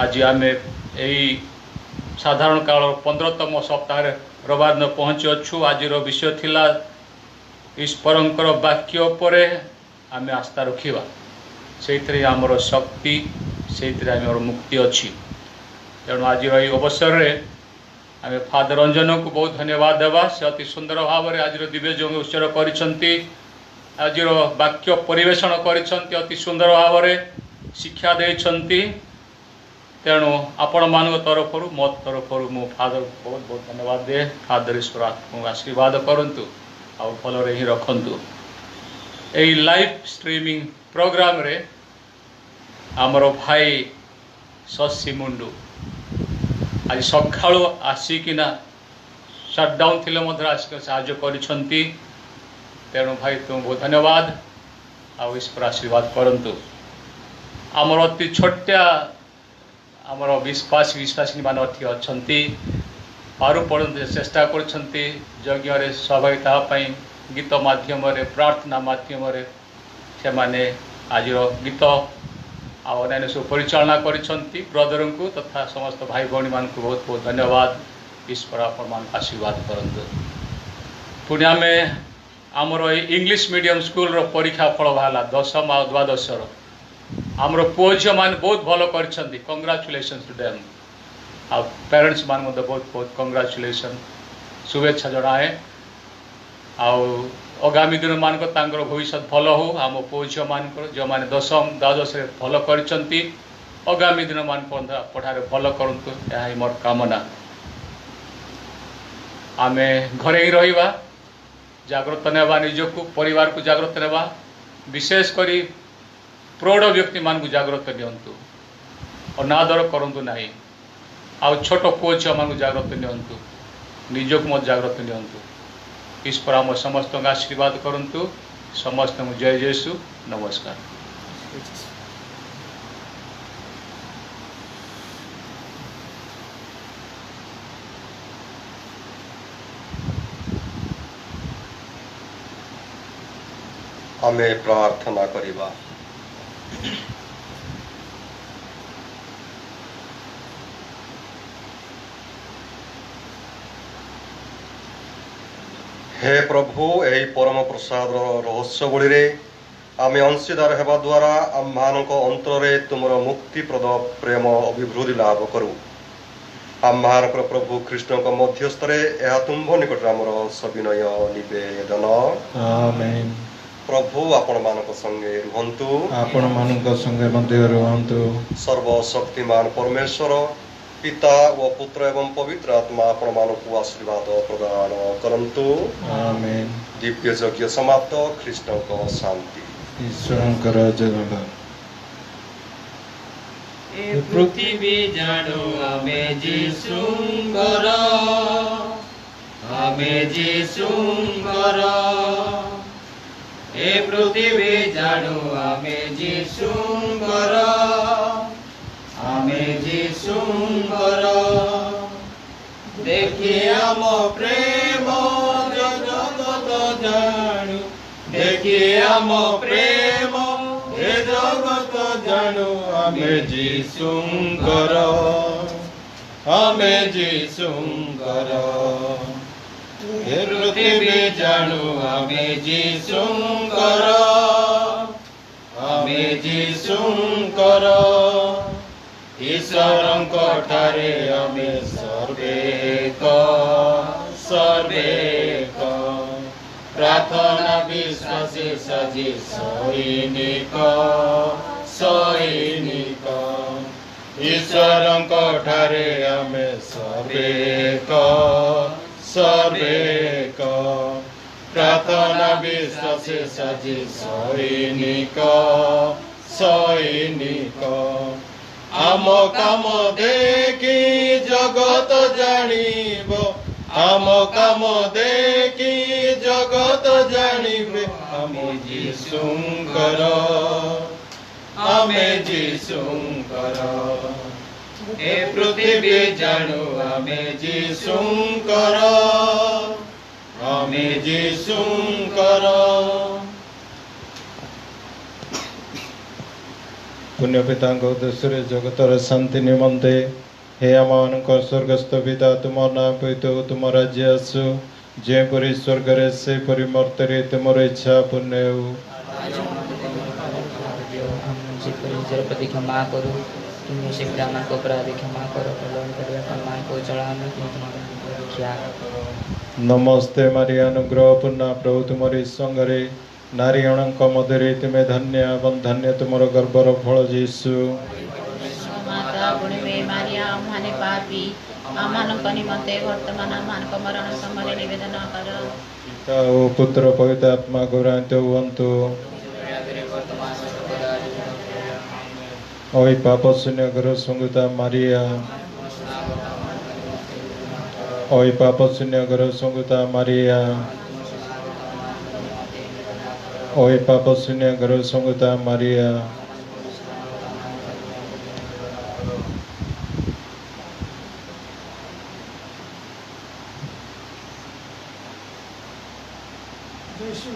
आज आमे यही साधारण काल 15तम सप्ताह रविवार न पहुँची अच्छु आज विषय थिला ईश्वरंकर वाक्य पर आम आस्था रखिबा से आमर शक्ति से आमर मुक्ति अच्छी तेणु आज अवसर में आम फादर रंजन को बहुत धन्यवाद देवा से अति सुंदर भाव में आज दिव्य जंग उत्सव करिसंती आज वाक्य परिवेषण करिसंती अति सुंदर भाव में शिक्षा देइसंती तेणु आपण मान तरफ मो तरफ मो फादर बहुत बहुत धन्यवाद दे फादर ईश्वर आशीर्वाद करंतु आ भलरे ही रखंतु यही लाइव स्ट्रीमिंग प्रोग्राम रे आमर भाई शशि मुंडू आज सका आसिकिना शटडाउन थिले आसिक साहाय्य करिसंती तेणु भाई तुम बहुत धन्यवाद आ ईश्वर आशीर्वाद करंतु आमर अति छोटिया आमर विश्वासी मान अच्छा पारु पर्यंत चेष्टा कर यज्ञ सहभागिता गीत माध्यम प्रार्थना माध्यम से आज गीत अन्य सब परिचालना करिसेंती ब्रदर को तथा समस्त भाई भौणी मान को बहुत बहुत धन्यवाद। ईश्वर आपण मान आशीर्वाद करंतु। पुणी आम आमर इंग्लिश मीडियम स्कूल रो परीक्षा फल बाहला 10th और 12th आमर पुओ झील मैंने बहुत भल कर कंग्राचुलेशन टू देम। आ पेरेंट्स मान बहुत बहुत कंग्राचुलेशन शुभेच्छा जनाए। आगामी दिन मान भविष्य भल हो आम पुओ झील मान जो मैंने 10th द्वादश भल कर आगामी दिन मान पढ़ार भल करंतु यही मोर कामना। आम घरे ही रहिबा जागृत नेबा निजको परिवार को जागृत नेबा विशेषकर प्रौढ़ व्यक्ति मान को जागृत नियंतु अनादर करंतु नहीं। आउ छोट पुओ झील मान जागृत नियंतु निजको मत जागृत नियंतु। ईश्वर आम समस्त आशीर्वाद करंतु। समस्त जय जेसु नमस्कार। आमे प्रार्थना करिबा। हे प्रभु यही परम प्रसाद रहस्य बड़ी आमे अंशीदार हेबा द्वारा आम्हानक अंतरे तुमर मुक्तिप्रद प्रेम अभिवृद्धि लाभ करू। आम्हानक प्रभु कृष्ण मध्यस्थरे यह तुम्भ निकट आमर सविनय निवेदन। आमेन। प्रभु आपण मानक संगे रुहंतु। आपण मानक संगे मध्य रुहंतु। सर्वशक्तिमान परमेश्वर पिता व पुत्र एवं पवित्र आत्मा आपण मानक आशीर्वाद प्रदान करंतु। आमेन। दिव्य यज्ञ समाप्त। कृष्ण को शांति। ईश्वर जगत ए पृथ्वी जाणु आमे जीशुंकर ए पृथ्वी जाणु आमे जीशुंकर देखी आम प्रेम जगत जाणु देखी आम प्रेम हे जगत जाणु आमे जीशुंकर हे पृथ्वी जाणु आमे जीशुंकर ईश्वरंक ठारे आमे सर्वेक प्रार्थना विश्वासी सजी सैनिक ईश्वरंक ठारे आमे सर्वेक प्रार्थना विश्वासी सजी सैनिक आम काम देखी जगत जानिब आम काम देखी जगत जानिबे आमे जीशुंकर ए पृथ्वी जाणु आमे जीशुंकर पुण्य पिता उद्देश्य जगतर शांति निमंते हे आम स्वर्गस्थ पिता तुम नाम पवित्र हो तुम राज्य आसु जेपरी स्वर्ग से परी मर्त्य तुम इच्छा पुण्य हो प्रति क्षमा करो तुम्हें से ब्राह्मण को अपराध क्षमा करो को चढ़ा नमस्ते मारिया अनुग्रह पूर्ण प्रभु तुमरी संगरे नारीगणक मध्य तुम्हें धन्य एवं धन्य तुमर गर्भर फल जीशु माता गुणवे मारिया आम्हाने पापी आमानक निमंते वर्तमान आमानक मरण समय निवेदन कर पिता ओ पुत्र पवित्र आत्मा गौरान्वित हुअन्तु ओई पाप शून्य घर संगीता मारिया ओई पाप शून्य घर संगीता मारिया ओई पाप शून्य घर संगीता मारिया यीशु